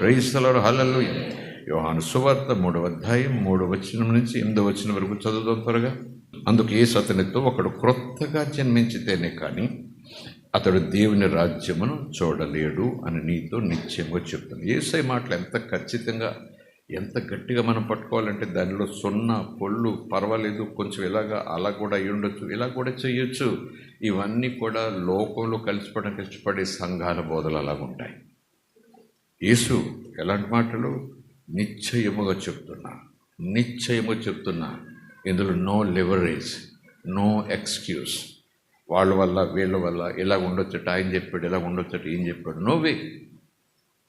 Praise the Lord, హల్లెలూయా. యోహాను సువార్త 3వ అధ్యాయం 3వ వచనం నుంచి 8వ వచనం వరకు చదువుదాం త్వరగా. అందుకు యేసు అతనితో, ఒకడు క్రొత్తగా జన్మించితేనే కానీ అతడు దేవుని రాజ్యమును చూడలేడు అని నీతో నిశ్చయంగా చెప్తాను. యేసయ్య మాటలు ఎంత ఖచ్చితంగా, ఎంత గట్టిగా మనం పట్టుకోవాలంటే దానిలో సున్నా పొళ్ళు పర్వాలేదు, కొంచెం ఇలాగా అలా కూడా అయి ఉండొచ్చు, ఇలా కూడా చేయొచ్చు. ఇవన్నీ కూడా లోకంలో కలిసిపోవడానికి ఇష్టపడే సంఘాల బోధలు అలాగుంటాయి. యేసు ఎలాంటి మాటలు? నిశ్చయముగా చెప్తున్నా. ఇందులో నో లివరేజ్, నో ఎక్స్క్యూజ్. వాళ్ళ వల్ల వీళ్ళ వల్ల ఇలా ఉండొచ్చట, ఆయన చెప్పాడు, ఇలా ఉండొచ్చట, ఏం చెప్పాడు. నోవే,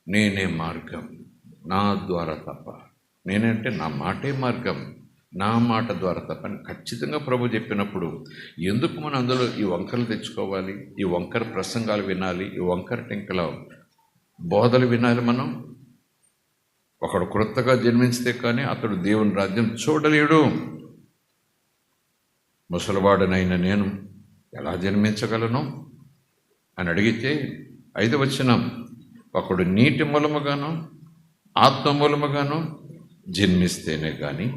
నేనే మార్గం, నా ద్వారా తప్ప. నేనంటే నా మాటే మార్గం, నా మాట ద్వారా తప్ప అని ఖచ్చితంగా ప్రభు చెప్పినప్పుడు ఎందుకు మనం అందులో ఈ వంకరలు తెచ్చుకోవాలి? ఈ వంకర ప్రసంగాలు వినాలి, ఈ వంకర టెంకల బోధలు వినాలి మనం? ఒకడు క్రొత్తగా జన్మించితే కానీ అతడు దేవుని రాజ్యం చూడలేడు. ముసలివాడనైన నేను ఎలా జన్మించగలను అని అడిగితే 5వ వచనం, ఒకడు నీటి మూలముగాను ఆత్మ మూలముగాను జన్మిస్తేనే కానీ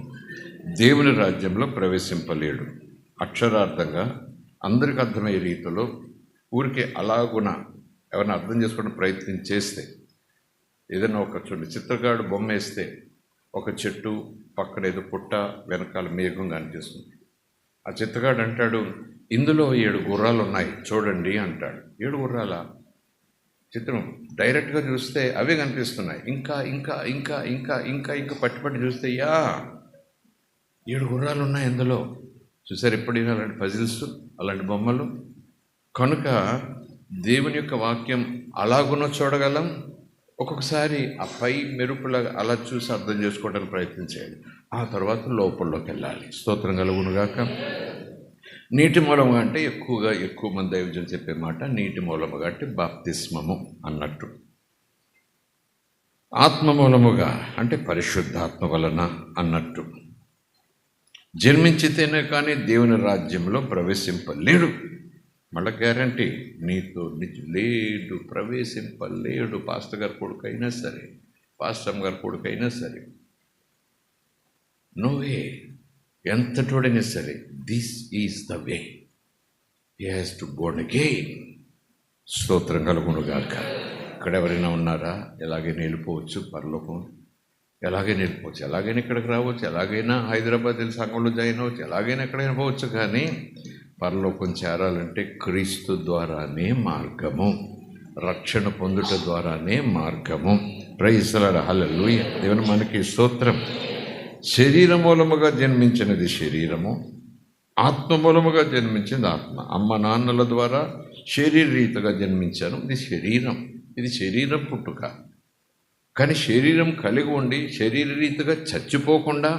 దేవుని రాజ్యంలో ప్రవేశింపలేడు. అక్షరార్థంగా అందరికి అర్థమయ్యే రీతిలో ఊరికే అలాగున ఎవరిని అర్థం చేసుకోవడం ప్రయత్నం చేస్తే, ఏదైనా ఒక చిత్రకారుడు బొమ్మ వేస్తే ఒక చెట్టు పక్కన ఏదో పుట్ట వెనకాల మేఘం కనిపిస్తుంది. ఆ చిత్రకారుడు అంటాడు, ఇందులో 7 గుర్రాలు ఉన్నాయి చూడండి అంటాడు. 7 గుర్రాల చిత్రం డైరెక్ట్గా చూస్తే అవే కనిపిస్తున్నాయి. ఇంకా ఇంకా ఇంకా ఇంకా ఇంకా ఇంకా పట్టి చూస్తే 7 గుర్రాలు ఉన్నాయి అందులో. చూసారు ఎప్పుడైనా అలాంటి పజిల్స్, అలాంటి బొమ్మలు? కనుక దేవుని యొక్క వాక్యం అలాగునో చూడగలం, ఒక్కొక్కసారి ఆ పై మెరుపులాగా అలా చూసి అర్థం చేసుకోవడానికి ప్రయత్నం చేయాలి. ఆ తర్వాత లోపల్లోకి వెళ్ళాలి. స్తోత్రం కలుగునుగాక. నీటి మూలముగా అంటే ఎక్కువ మంది దైవజనులు చెప్పే మాట నీటి మూలముగా అంటే బాప్తిస్మము అన్నట్టు. ఆత్మ మూలముగా అంటే పరిశుద్ధాత్మ వలన అన్నట్టు. జన్మించితేనే కానీ దేవుని రాజ్యంలో ప్రవేశింపలేడు. మళ్ళీ గ్యారంటీ, నీతో లేడు, ప్రవేశింపలేడు. పాస్టర్ గారి కొడుకైనా సరే, పాస్టమ్ గారి కొడుకైనా సరే, నో వే. ఎంతటోడైనా సరే, this is the way, he has to born again. స్తోత్రం కలుగునుగాక. ఇక్కడ ఎవరైనా ఉన్నారా? ఎలాగైనా వెళ్ళిపోవచ్చు పరలోకం, ఎలాగైనా వెళ్ళిపోవచ్చు, ఎలాగైనా ఇక్కడికి రావచ్చు, ఎలాగైనా హైదరాబాద్ వెళ్ళి సంఘంలో జాయిన్ అవ్వచ్చు, ఎలాగైనా ఎక్కడైనా పోవచ్చు. కానీ పరలోకం చేరాలంటే క్రీస్తు ద్వారానే మార్గము, రక్షణ పొందుట ద్వారానే మార్గము. Praise the Lord, hallelujah. దేవుని మనకి స్తోత్రం. శరీర మూలముగా జన్మించినది శరీరము, ఆత్మ మూలముగా జన్మించింది ఆత్మ. అమ్మ నాన్నల ద్వారా శరీరరీతిగా జన్మించాను, ఇది శరీరం, ఇది శరీరం పుట్టుక. కానీ శరీరం కలిగి ఉండి శరీరరీతిగా చచ్చిపోకుండా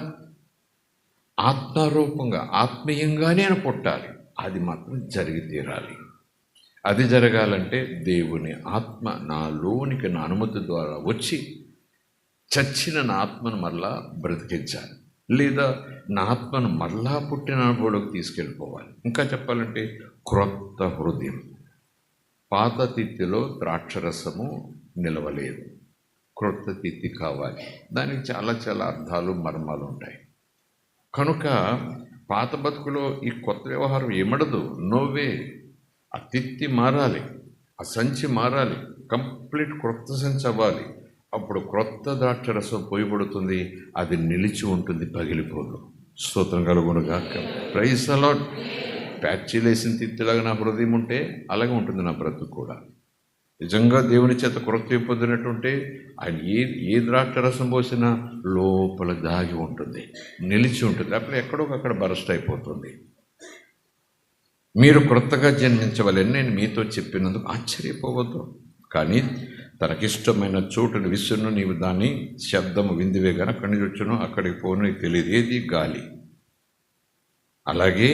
ఆత్మరూపంగా ఆత్మీయంగానే అని పుట్టాలి. అది మాత్రం జరిగి తీరాలి. అది జరగాలంటే దేవుని ఆత్మ నాలోనికి నా అనుమతి ద్వారా వచ్చి చచ్చిన నా ఆత్మను మరలా బ్రతికించాలి, లేదా నా ఆత్మను మరలా పుట్టిన అనుభవంలోకి తీసుకెళ్ళిపోవాలి. ఇంకా చెప్పాలంటే క్రొత్త హృదయం. పాత తిత్తిలో ద్రాక్షరసము నిలవలేదు, క్రొత్త తిత్తి కావాలి. దానికి చాలా చాలా అర్థాలు మర్మాలు ఉంటాయి. కనుక పాత బతుకులో ఈ కొత్త వ్యవహారం ఏమడదు. నోవే. ఆ తిత్తి మారాలి, ఆ సంచి మారాలి, కంప్లీట్ క్రొత్త సంచి అవ్వాలి. అప్పుడు క్రొత్త ద్రాక్షరసం పోయబడుతుంది, అది నిలిచి ఉంటుంది, పగిలిపోదు. స్తోత్రం కలుగునుగాక. Praise the Lord. ప్యాచీలేసిన తిత్తిలాగా నా హృదయం ఉంటే అలాగే ఉంటుంది నా బ్రతుకు కూడా. నిజంగా దేవుని చేత క్రొత్త పొందినట్టుంటే ఆయన ఏ ద్రాక్షరసం పోసినా లోపల దాగి ఉంటుంది, నిలిచి ఉంటుంది. అప్పుడు ఎక్కడొకక్కడ బరస్ట్ అయిపోతుంది. మీరు క్రొత్తగా జన్మించవలని నేను మీతో చెప్పినందుకు ఆశ్చర్యపోవద్దు. కానీ తనకిష్టమైన చోటును విసురును, నీవు దాని శబ్దము విందివే కానీ అక్కడి నుంచి వచ్చును, అక్కడికి పోను నీకు తెలియదు. ఏది? గాలి. అలాగే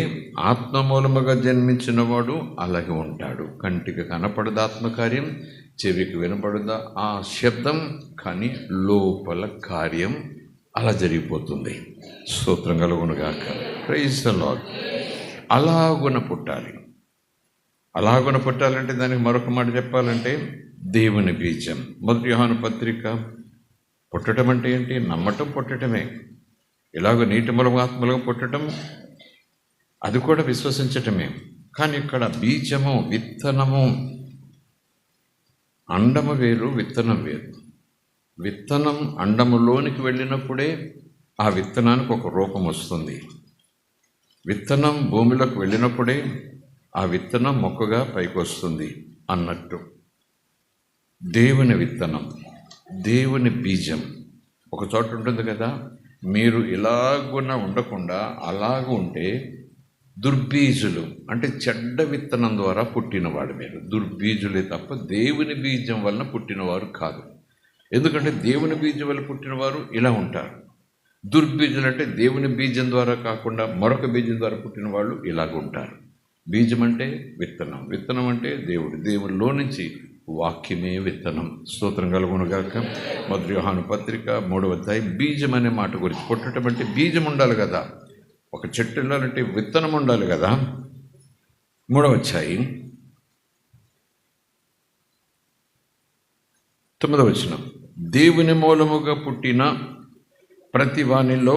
ఆత్మ మూలముగా జన్మించిన వాడు అలాగే ఉంటాడు. కంటికి కనపడదు ఆత్మకార్యం, చెవికి వినపడదా ఆ శబ్దం, కానీ లోపల కార్యం అలా జరిగిపోతుంది. స్తోత్రం కలుగునుగాక. Praise the Lord. అలాగున పుట్టాలి. అలాగున పుట్టాలంటే దానికి మరొక మాట చెప్పాలంటే దేవుని బీజం. 1 యోహాను పత్రిక పుట్టడం అంటే ఏంటి? నమ్మటం పుట్టడమే. ఇలాగ నీటి మూలంగా ఆత్మలుగా పుట్టడం, అది కూడా విశ్వసించటమే. కానీ ఇక్కడ బీజము, విత్తనము, అండము వేరు, విత్తనం వేరు. విత్తనం అండములోనికి వెళ్ళినప్పుడే ఆ విత్తనానికి ఒక రూపం వస్తుంది. విత్తనం భూమిలోకి వెళ్ళినప్పుడే ఆ విత్తనం మొక్కగా పైకి వస్తుంది అన్నట్టు. దేవుని విత్తనం, దేవుని బీజం ఒక చోట ఉంటుంది కదా. మీరు ఇలాగున ఉండకుండా అలాగ ఉంటే దుర్బీజులు, అంటే చెడ్డ విత్తనం ద్వారా పుట్టినవాడు మీరు. దుర్బీజులే తప్ప దేవుని బీజం వలన పుట్టినవారు కాదు. ఎందుకంటే దేవుని బీజం వల్ల పుట్టినవారు ఇలా ఉంటారు. దుర్బీజులు అంటే దేవుని బీజం ద్వారా కాకుండా మరొక బీజం ద్వారా పుట్టిన వాళ్ళు ఇలాగ ఉంటారు. బీజం అంటే విత్తనం, విత్తనం అంటే దేవుడిలో నుంచి వాక్యమే విత్తనం. స్తోత్రం కలుగునుగాక. మొదటి యోహాను పత్రిక 3వ అధ్యాయం బీజం అనే మాట గురించి. పుట్టడం అంటే బీజం ఉండాలి కదా, ఒక చెట్టు ఉండాలంటే విత్తనం ఉండాలి కదా. 3వ అధ్యాయం 9వ వచనం, దేవుని మూలముగా పుట్టిన ప్రతి వానిలో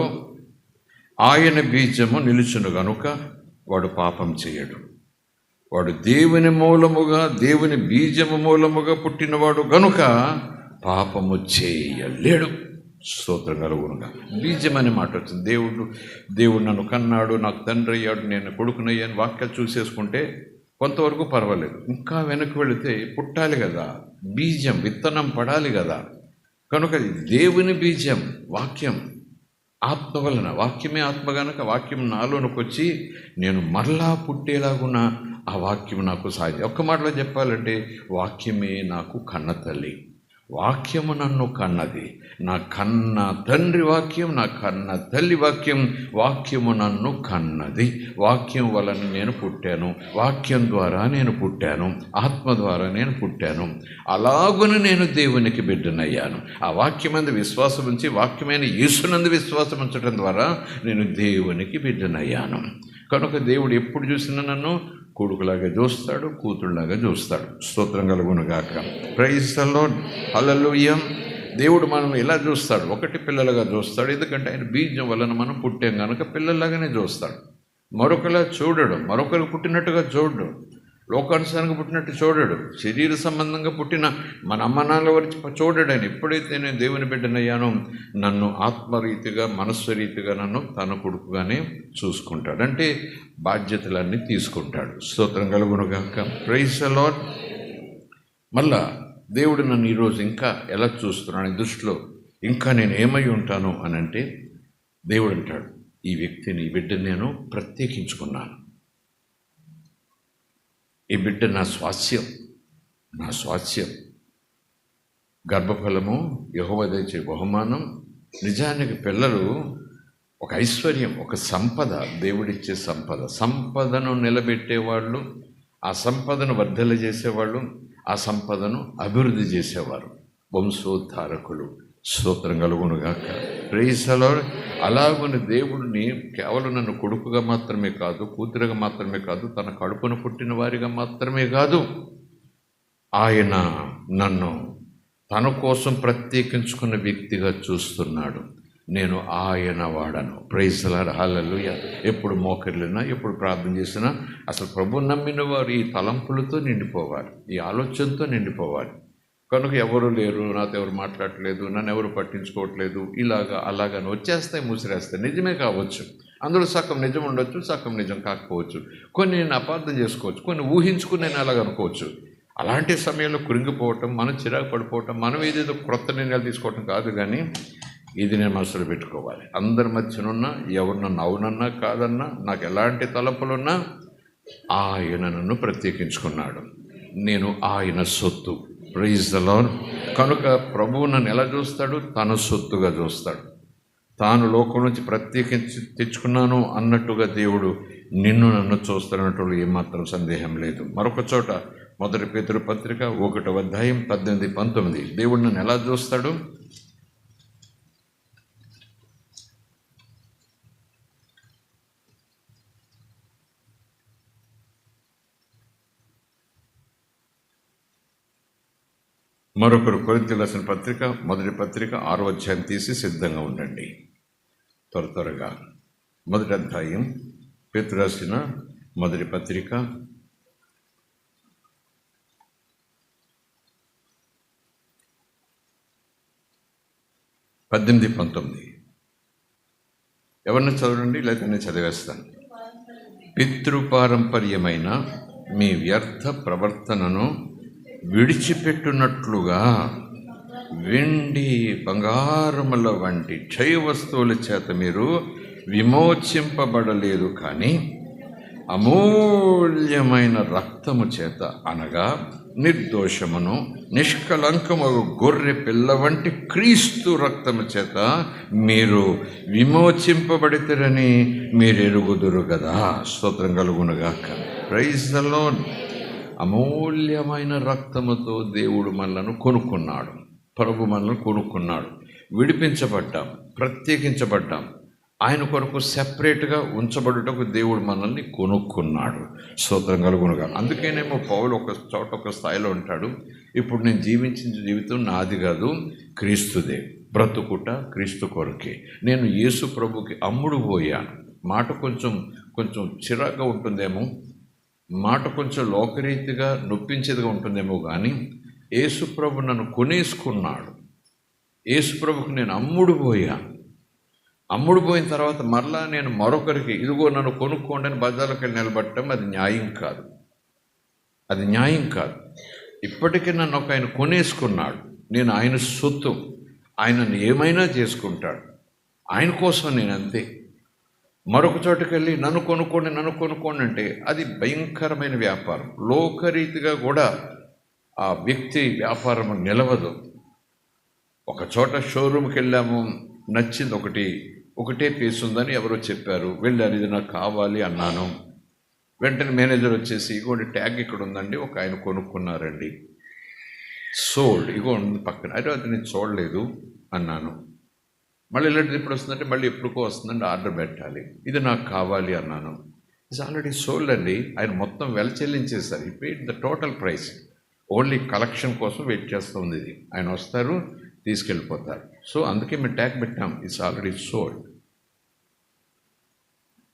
ఆయన బీజము నిలుచును గనుక వాడు పాపం చేయడు. వాడు దేవుని మూలముగా, దేవుని బీజము మూలముగా పుట్టినవాడు గనుక పాపము చేయలేడు. స్తోత్రం కలుగునుగా. బీజం అనే మాట వచ్చింది. దేవుడు నన్ను కన్నాడు, నాకు తండ్రి అయ్యాడు, నేను కొడుకునయ్యాను వాక్యాలు చూసేసుకుంటే కొంతవరకు పర్వాలేదు. ఇంకా వెనక్కి వెళితే పుట్టాలి కదా, బీజం విత్తనం పడాలి కదా. కనుక దేవుని బీజం వాక్యం, ఆత్మ వలన. వాక్యమే ఆత్మ గనక వాక్యం నాలోనికి వచ్చి నేను మరలా పుట్టేలాగున్న ఆ వాక్యం నాకు సాధ్యం. ఒక్క మాటలో చెప్పాలంటే వాక్యమే నాకు కన్న తల్లి. వాక్యము నన్ను కన్నది. నా కన్న తండ్రి వాక్యం, నా కన్న తల్లి వాక్యం. వాక్యము నన్ను కన్నది. వాక్యం వలన నేను పుట్టాను, వాక్యం ద్వారా నేను పుట్టాను, ఆత్మ ద్వారా నేను పుట్టాను. అలాగున నేను దేవునికి బిడ్డనయ్యాను. ఆ వాక్యమందు విశ్వాసం ఉంచి, వాక్యమైన యేసునందు విశ్వాసం ఉంచడం ద్వారా నేను దేవునికి బిడ్డనయ్యాను. కనుక దేవుడు ఎప్పుడు చూసినా నన్ను కొడుకులాగా చూస్తాడు, కూతురులాగా చూస్తాడు. స్తోత్రం కలుగునుగాక. Praise the Lord. హల్లెలూయా. దేవుడు మనం ఎలా చూస్తాడు? ఒకటి పిల్లలుగా చూస్తాడు, ఎందుకంటే ఆయన బీజం వలన మనం పుట్టాం కనుక పిల్లల్లాగానే చూస్తాడు. మరొకలా చూడడు, మరొకరికి పుట్టినట్టుగా చూడడు, లోకానుసారంగా పుట్టినట్టు చూడడు, శరీర సంబంధంగా పుట్టిన మన అమ్మ నాన్న వరకు చూడడు. ఆయన ఎప్పుడైతే నేను దేవుని బిడ్డనయ్యానో నన్ను ఆత్మరీతిగా, మనస్సురీతిగా నన్ను తన కొడుకుగానే చూసుకుంటాడు. అంటే బాధ్యతలన్నీ తీసుకుంటాడు. స్తోత్రం కలుగునుగాక. Praise the Lord. మళ్ళా దేవుడు నన్ను ఈరోజు ఇంకా ఎలా చూస్తున్నాడు దృష్టిలో, ఇంకా నేను ఏమై ఉంటాను అని అంటే, దేవుడు అంటాడు, ఈ వ్యక్తిని, ఈ బిడ్డని నేను ప్రత్యేకించుకున్నాను. ఈ బిడ్డ నా స్వాస్యం, నా స్వాస్యం. గర్భఫలము యెహోవా దయచే బహుమానం. నిజానికి పిల్లలు ఒక ఐశ్వర్యం, ఒక సంపద, దేవుడిచ్చే సంపద. సంపదను నిలబెట్టేవాళ్ళు, ఆ సంపదను వర్ధల చేసేవాళ్ళు, ఆ సంపదను అభివృద్ధి చేసేవారు వంశోద్ధారకులు. స్తోత్రం కలుగునుగాక. Praise the lord. అలాగుని దేవుడిని కేవలం నన్ను కొడుకుగా మాత్రమే కాదు, కూతురుగా మాత్రమే కాదు, తన కడుపున పుట్టిన వారిగా మాత్రమే కాదు, ఆయన నన్ను తన కోసం ప్రత్యేకించుకున్న వ్యక్తిగా చూస్తున్నాడు. నేను ఆయన వాడను. Praise the Lord. హల్లెలూయా. ఎప్పుడు మోకరిల్లినా, ఎప్పుడు ప్రార్థన చేసినా అసలు ప్రభువుని నమ్మిన వారు ఈ తలంపులతో నిండిపోవాలి, ఈ ఆలోచనతో నిండిపోవాలి. కనుక ఎవరు లేరు, నాతో ఎవరు మాట్లాడట్లేదు, నన్ను ఎవరు పట్టించుకోవట్లేదు, ఇలాగా అలాగని వచ్చేస్తాయి, మూసిరేస్తాయి. నిజమే కావచ్చు, అందులో సగం నిజం ఉండొచ్చు, సగం నిజం కాకపోవచ్చు. కొన్ని నేను అపార్థం చేసుకోవచ్చు, కొన్ని ఊహించుకుని నేను అలాగనుకోవచ్చు. అలాంటి సమయంలో కృంగిపోవటం, మనం చిరాకు పడిపోవటం, మనం ఏదేదో క్రొత్త నిర్ణయాలు తీసుకోవటం కాదు. కానీ ఇది నేను మనసులో పెట్టుకోవాలి. అందరి మధ్యనున్నా, ఎవరు నన్ను అవునన్నా కాదన్నా, నాకు ఎలాంటి తలపులున్నా ఆయన నన్ను ప్రత్యేకించుకున్నాడు. నేను ఆయన సొత్తు. Praise the Lord. కనుక ప్రభువు నన్ను ఎలా చూస్తాడు? తన సొత్తుగా చూస్తాడు. తాను లోకం నుంచి ప్రత్యేకించి తెచ్చుకున్నాను అన్నట్టుగా దేవుడు నిన్ను నన్ను చూస్తున్నట్టు ఏమాత్రం సందేహం లేదు. మరొక చోట మొదటి పేతురు పత్రిక 1వ అధ్యాయం 18, 19 దేవుడు నన్ను ఎలా చూస్తాడు? మరొకరు కొరింథీయులకు రాసిన పత్రిక, మొదటి పత్రిక 6వ అధ్యాయం తీసి సిద్ధంగా ఉండండి. త్వరగా మొదటి అధ్యాయం, పేతురు రాసిన మొదటి పత్రిక 18-19. ఎవరిని చదవండి, లేకపోతే నేను చదివేస్తాను. పితృపారంపర్యమైన మీ వ్యర్థ ప్రవర్తనను విడిచిపెట్టునట్లుగా వెండి బంగారముల వంటి క్షయ వస్తువుల చేత మీరు విమోచింపబడలేదు, కానీ అమూల్యమైన రక్తము చేత, అనగా నిర్దోషమును నిష్కలంకము గొర్రె పిల్ల వంటి క్రీస్తు రక్తము చేత మీరు విమోచింపబడితేరని మీరు ఎరుగుదురు కదా. స్తోత్రం కలుగునుగాక. Praise the Lord. అమూల్యమైన రక్తముతో దేవుడు మనలను కొనుక్కున్నాడు. ప్రభు మనల్ని కొనుక్కున్నాడు. విడిపించబడ్డాం, ప్రత్యేకించబడ్డాం. ఆయన కొరకు సెపరేట్గా ఉంచబడుటకు దేవుడు మనల్ని కొనుక్కున్నాడు. స్తోత్రం కలుగునుగా. అందుకేనేమో పౌలు ఒక స్థాయిలో ఉంటాడు, ఇప్పుడు నేను జీవించిన జీవితం నాది కాదు, క్రీస్తుదే. బ్రతుకుట క్రీస్తు కొరకే. నేను యేసు ప్రభుకి అమ్ముడు పోయాను. మాట కొంచెం చిరాగ్గా ఉంటుందేమో, మాట కొంచెం లోకరీతిగా నొప్పించేదిగా ఉంటుందేమో, కానీ యేసు ప్రభు నన్ను కొనేసుకున్నాడు. యేసు ప్రభుకి నేను అమ్ముడు పోయిన తర్వాత మరలా నేను మరొకరికి ఇదిగో నన్ను కొనుక్కోండి అని బజార్లోకి వెళ్ళి నిలబడటం అది న్యాయం కాదు. ఇప్పటికీ నన్ను ఒక ఆయన కొనేసుకున్నాడు. నేను ఆయన సొత్తు. ఆయనను ఏమైనా చేసుకుంటాడు. ఆయన కోసం నేను అంతే. మరొక చోటుకి వెళ్ళి నన్ను కొనుక్కోండి అంటే అది భయంకరమైన వ్యాపారం. లోకరీతిగా కూడా ఆ వ్యక్తి వ్యాపారం నిలవదు. ఒక చోట షోరూమ్కి వెళ్ళాము, నచ్చింది ఒకటే పీస్ ఉందని ఎవరో చెప్పారు, వెళ్ళాను, ఇది నాకు కావాలి అన్నాను. వెంటనే మేనేజర్ వచ్చేసి ఇగోండి ట్యాగ్ ఇక్కడ ఉందండి, ఒక ఆయన కొనుక్కున్నారండి, సోల్డ్, ఇగో ఉంది పక్కన. అదే అది నేను చూడలేదు అన్నాను. మళ్ళీ ఇలాంటిది ఎప్పుడు వస్తుందంటే మళ్ళీ ఎప్పుడుకో వస్తుందండి, ఆర్డర్ పెట్టాలి, ఇది నాకు కావాలి అన్నాను. ఇట్స్ ఆల్రెడీ సోల్డ్ అండి. ఆయన మొత్తం వెల చెల్లించేస్తారు. ఈ paid the total price. Only collection కోసం వెయిట్ చేస్తుంది. ఇది ఆయన వస్తారు, తీసుకెళ్ళిపోతారు. సో అందుకే మేము ట్యాగ్ పెట్టాం, ఇట్స్ ఆల్రెడీ సోల్డ్.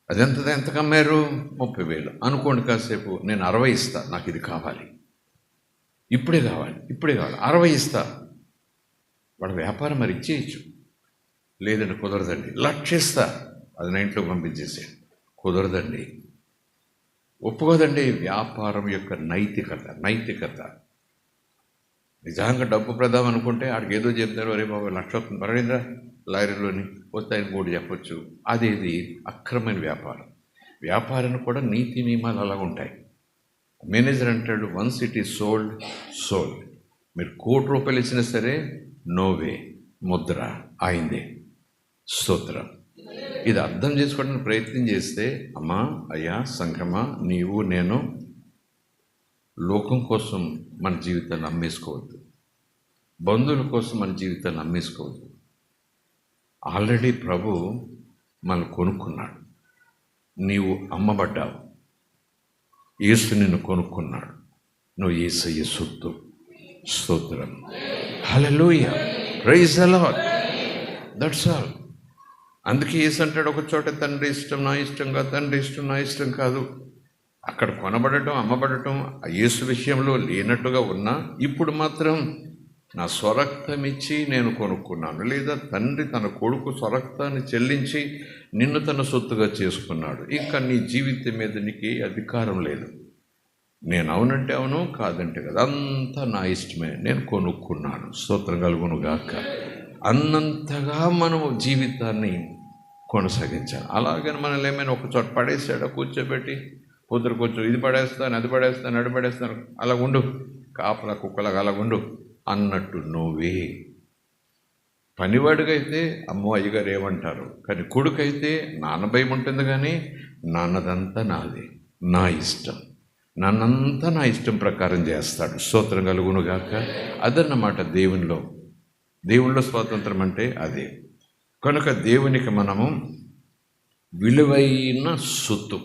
ఎంతకు అమ్మారు? 30,000 అనుకోండి. కాసేపు నేను 60 ఇస్తా, నాకు ఇది కావాలి, ఇప్పుడే కావాలి 60 ఇస్తా. వాడు వ్యాపారం మరి ఇచ్చేయచ్చు. లేదండి కుదరదండి, 1,00,000 ఇస్తా, అది నా ఇంట్లోకి పంపించేసే. కుదరదండి, ఒప్పుకోదండి. వ్యాపారం యొక్క నైతికత. నిజంగా డబ్బు ప్రదాం అనుకుంటే ఆడికి ఏదో చెప్తారు, అరే బాబు 1,00,000 వస్తుంది, పర్వాలేదురా లారీలోని వస్తే ఆయన కూడా చెప్పొచ్చు. అదేది అక్రమైన వ్యాపారం కూడా నీతి నియమాలు అలా ఉంటాయి. మేనేజర్ అంటాడు, వన్స్ ఇట్ ఈస్ సోల్డ్. మీరు ₹1,00,00,000 ఇచ్చినా సరే నోవే, ముద్ర ఆయిందే. స్తోత్రం. ఇది అర్థం చేసుకోవడానికి ప్రయత్నం చేస్తే, అమ్మా అయ్యా సంఘమా, నీవు నేను లోకం కోసం మన జీవితాన్ని అమ్మేసుకోవద్దు. బంధువుల కోసం మన జీవితాన్ని అమ్మేసుకోవద్దు. ఆల్రెడీ ప్రభు మనల్ని కొనుక్కున్నాడు. నీవు అమ్మబడ్డావు. యేసు నిన్ను కొనుక్కున్నాడు. నువ్వు యేసయ్య సొత్తు. స్తోత్రం. Hallelujah. Praise the Lord. That's all. అందుకే యేసు అంటాడు ఒక చోట, తండ్రి ఇష్టం నా ఇష్టం కాదు, తండ్రి ఇష్టం నా ఇష్టం కాదు. అక్కడ కొనబడటం, అమ్మబడటం యేసు విషయంలో లేనట్టుగా ఉన్నా, ఇప్పుడు మాత్రం నా స్వరక్తం ఇచ్చి నేను కొనుక్కున్నాను, లేదా తండ్రి తన కొడుకు స్వరక్తాన్ని చెల్లించి నిన్ను తన సొత్తుగా చేసుకున్నాడు. ఇంకా నీ జీవితం మీద నీకు అధికారం లేదు. నేను అవునంటే అవును, కాదంటే కదా, అంతా నా ఇష్టమే, నేను కొనుక్కున్నాను. స్తోత్రం కలుగును గాక. అన్నంతగా మనము జీవితాన్ని కొనసాగించాలి. అలాగని మనల్ని ఏమైనా ఒక చోట పడేసాడో కూర్చోబెట్టి పొద్దురు కొంచెం ఇది పడేస్తాను, అది పడేస్తాను, అడి పడేస్తాను, అలా ఉండు, కాపలా కుక్కలాగా అలా ఉండు అన్నట్టు నువ్వే. పనివాడిగా అయితే అమ్మో అయ్యగారు ఏమంటారు, కానీ కొడుకైతే నాన్న భయం ఉంటుంది, కానీ నాన్నదంతా నాదే, నా ఇష్టం, నన్నంతా నా ఇష్టం ప్రకారం చేస్తాడు. స్తోత్రం కలుగునుగాక. అదన్నమాట దేవునిలో స్వాతంత్రం అంటే అదే. కనుక దేవునికి మనము విలువైన సొత్తు,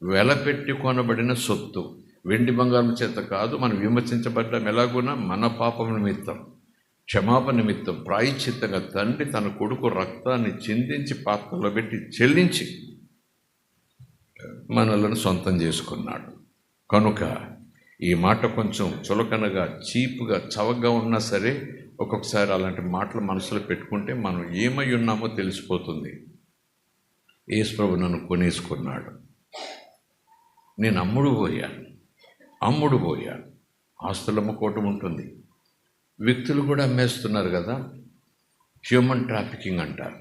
వెలపెట్టి కొనబడిన సొత్తు, వెండి బంగారం చేత కాదు. మనం విమర్శించబడ్డాం ఎలాగున్నా మన పాపం నిమిత్తం, క్షమాపణ నిమిత్తం ప్రాయశ్చిత్తంగా తండ్రి తన కొడుకు రక్తాన్ని చిందించి పాత్రలో పెట్టి చెల్లించి మనలను సొంతం చేసుకున్నాడు. కనుక ఈ మాట కొంచెం చులకనగా, చీపుగా, చవకగా ఉన్నా సరే ఒక్కొక్కసారి అలాంటి మాటలు మనసులో పెట్టుకుంటే మనం ఏమై ఉన్నామో తెలిసిపోతుంది. యేసు ప్రభు నన్ను కొనేసుకున్నాడు. నేను అమ్ముడు పోయాను. ఆస్తులు అమ్ముకోవటం ఉంటుంది, వ్యక్తులు కూడా అమ్మేస్తున్నారు కదా, హ్యూమన్ ట్రాఫికింగ్ అంటారు.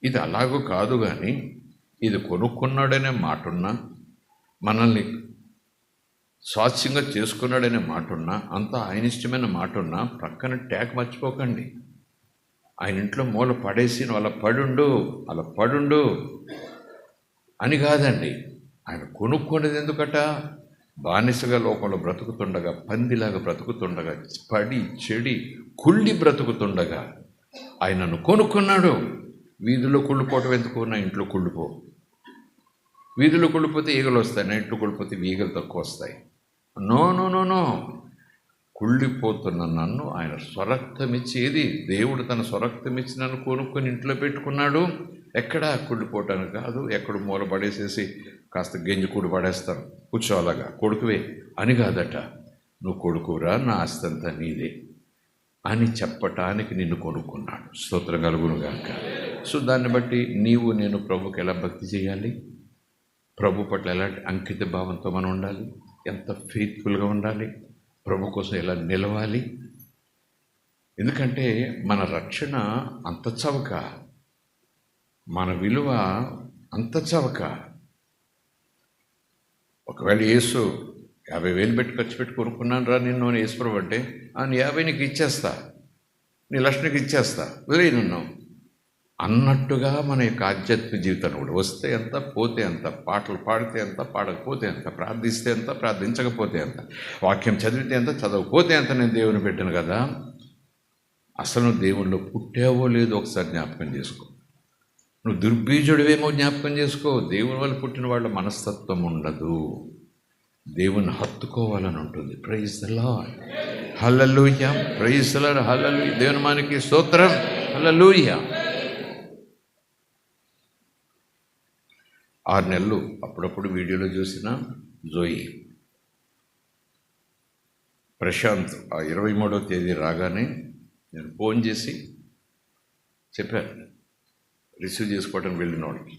ఇది అలాగూ కాదు, కానీ ఇది కొనుక్కున్నాడనే మాట ఉన్నా, మనల్ని స్వాస్థ్యంగా చేసుకున్నాడనే మాట ఉన్నా, అంతా ఆయన ఇష్టమైన మాట ఉన్నా, ప్రక్కన ట్యాగ్ మర్చిపోకండి. ఆయన ఇంట్లో మూల పడేసి అలా పడుండు అని కాదండి. ఆయన కొనుక్కునేది ఎందుకట? బానిసగా లోకంలో బ్రతుకుతుండగా, పందిలాగా బ్రతుకుతుండగా, పడి చెడి కుళ్ళి బ్రతుకుతుండగా ఆయనను కొనుక్కున్నాడు. వీధిలో కుళ్ళిపోవటం ఎందుకు? నా ఇంట్లో కుళ్ళిపో. వీధిలో కుళ్ళిపోతే ఈగలు వస్తాయి, నా ఇంట్లో కుళ్ళిపోతే ఈగలు తక్కువ వస్తాయి. నో, కుళ్ళిపోతున్న నన్ను ఆయన స్వరక్తమిచ్చేది. దేవుడు తన స్వరక్తమిచ్చి నన్ను కొనుక్కొని ఇంట్లో పెట్టుకున్నాడు. ఎక్కడా కుళ్ళిపోవటానికి కాదు, ఎక్కడ మూల పడేసేసి కాస్త గెంజి కూడి పడేస్తాను, కూర్చోలాగా కొడుకువే అని కాదట. నువ్వు కొడుకురా, నా ఆస్తంతా నీదే అని చెప్పటానికి నిన్ను కొనుక్కున్నాడు. స్తోత్రం కలుగును గాక. సో దాన్ని బట్టి నీవు నేను ప్రభుకి ఎలా భక్తి చేయాలి, ప్రభు పట్ల ఎలాంటి అంకిత భావంతో మనం ఉండాలి, ఎంత ఫెయిత్ఫుల్గా ఉండాలి, ప్రభు కోసం ఎలా నిలవాలి. ఎందుకంటే మన రక్షణ అంత చవక, మన విలువ అంత చవక. ఒకవేళ యేసు 50,000 పెట్టి ఖర్చు పెట్టి కొనుక్కున్నాను రా నిన్ను అని యేసు ప్రభు అంటే, నీ 50 నీకు ఇచ్చేస్తా, నీ 1,00,000 నీకు ఇచ్చేస్తా, వదిలే నన్ను అన్నట్టుగా మన యొక్క ఆధ్యాత్మిక జీవితాన్ని కూడా వస్తే ఎంత, పోతే ఎంత, పాటలు పాడితే ఎంత, పాడకపోతే ఎంత, ప్రార్థిస్తే ఎంత, ప్రార్థించకపోతే ఎంత, వాక్యం చదివితే ఎంత, చదవకపోతే ఎంత, నేను దేవుని పెట్టాను కదా. అసలు నువ్వు దేవునిలో పుట్టావో లేదో ఒకసారి జ్ఞాపకం చేసుకో. నువ్వు దుర్బీజుడివేమో జ్ఞాపకం చేసుకో. దేవుని వల్ల పుట్టిన వాళ్ళ మనస్తత్వం ఉండదు, దేవుని హత్తుకోవాలని ఉంటుంది. Praise the Lord, hallelujah, praise the Lord, hallelujah. దేవుని మనకి స్తోత్రం, హల్లెలూయా. 6 నెలలు అప్పుడప్పుడు వీడియోలో చూసిన జోయి ప్రశాంత్ ఆ 23వ తేదీ రాగానే నేను ఫోన్ చేసి చెప్పాను, రిసీవ్ చేసుకోవడానికి వెళ్ళిన వాడికి,